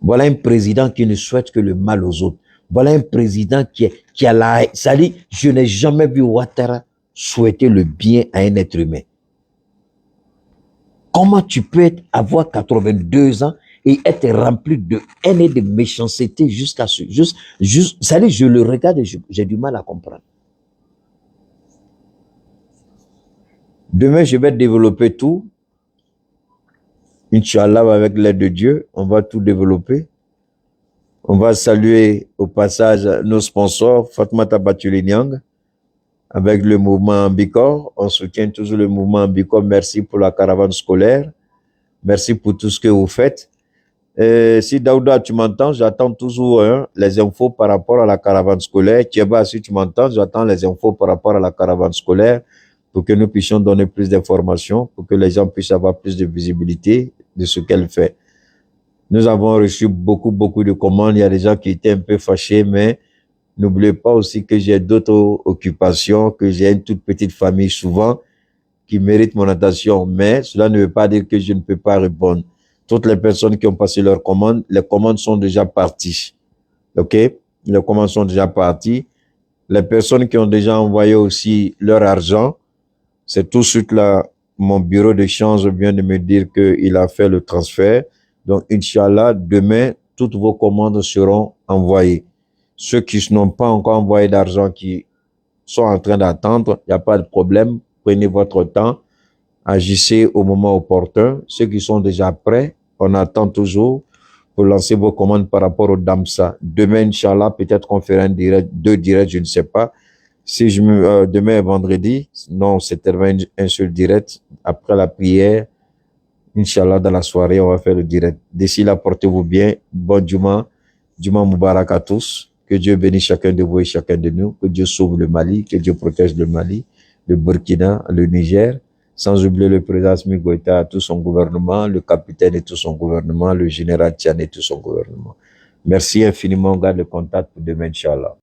Voilà un président qui ne souhaite que le mal aux autres. Voilà un président qui a la... C'est-à-dire, je n'ai jamais vu Ouattara souhaiter le bien à un être humain. Comment tu peux avoir 82 ans et être rempli de haine et de méchanceté jusqu'à ce... C'est-à-dire, je le regarde et j'ai du mal à comprendre. Demain, je vais développer tout. Inch'Allah, avec l'aide de Dieu, on va tout développer. On va saluer au passage nos sponsors, Fatmata Batuliniang, avec le mouvement Ambicor. On soutient toujours le mouvement Ambicor. Merci pour la caravane scolaire. Merci pour tout ce que vous faites. Si Daouda, tu m'entends, j'attends toujours les infos par rapport à la caravane scolaire. Thieba, si tu m'entends, j'attends les infos par rapport à la caravane scolaire pour que nous puissions donner plus d'informations, pour que les gens puissent avoir plus de visibilité de ce qu'elle fait. Nous avons reçu beaucoup de commandes. Il y a des gens qui étaient un peu fâchés, mais n'oubliez pas aussi que j'ai d'autres occupations, que j'ai une toute petite famille souvent qui mérite mon attention. Mais cela ne veut pas dire que je ne peux pas répondre. Toutes les personnes qui ont passé leurs commandes, les commandes sont déjà parties. OK? Les commandes sont déjà parties. Les personnes qui ont déjà envoyé aussi leur argent, c'est tout de suite là, mon bureau de change vient de me dire qu'il a fait le transfert. Donc, Inch'Allah, demain, toutes vos commandes seront envoyées. Ceux qui n'ont pas encore envoyé d'argent, qui sont en train d'attendre, il n'y a pas de problème. Prenez votre temps. Agissez au moment opportun. Ceux qui sont déjà prêts, on attend toujours pour lancer vos commandes par rapport au Damsa. Demain, Inch'Allah, peut-être qu'on fera un direct, 2 directs, je ne sais pas. Si demain est vendredi, non, c'était un seul direct. Après la prière, Inch'Allah, dans la soirée, on va faire le direct. D'ici là, portez-vous bien. Bon Juma. Juma Moubarak à tous. Que Dieu bénisse chacun de vous et chacun de nous. Que Dieu sauve le Mali. Que Dieu protège le Mali, le Burkina, le Niger. Sans oublier le président Assimi Goïta et tout son gouvernement, le capitaine et tout son gouvernement, le général Tian et tout son gouvernement. Merci infiniment. On garde le contact pour demain, Inch'Allah.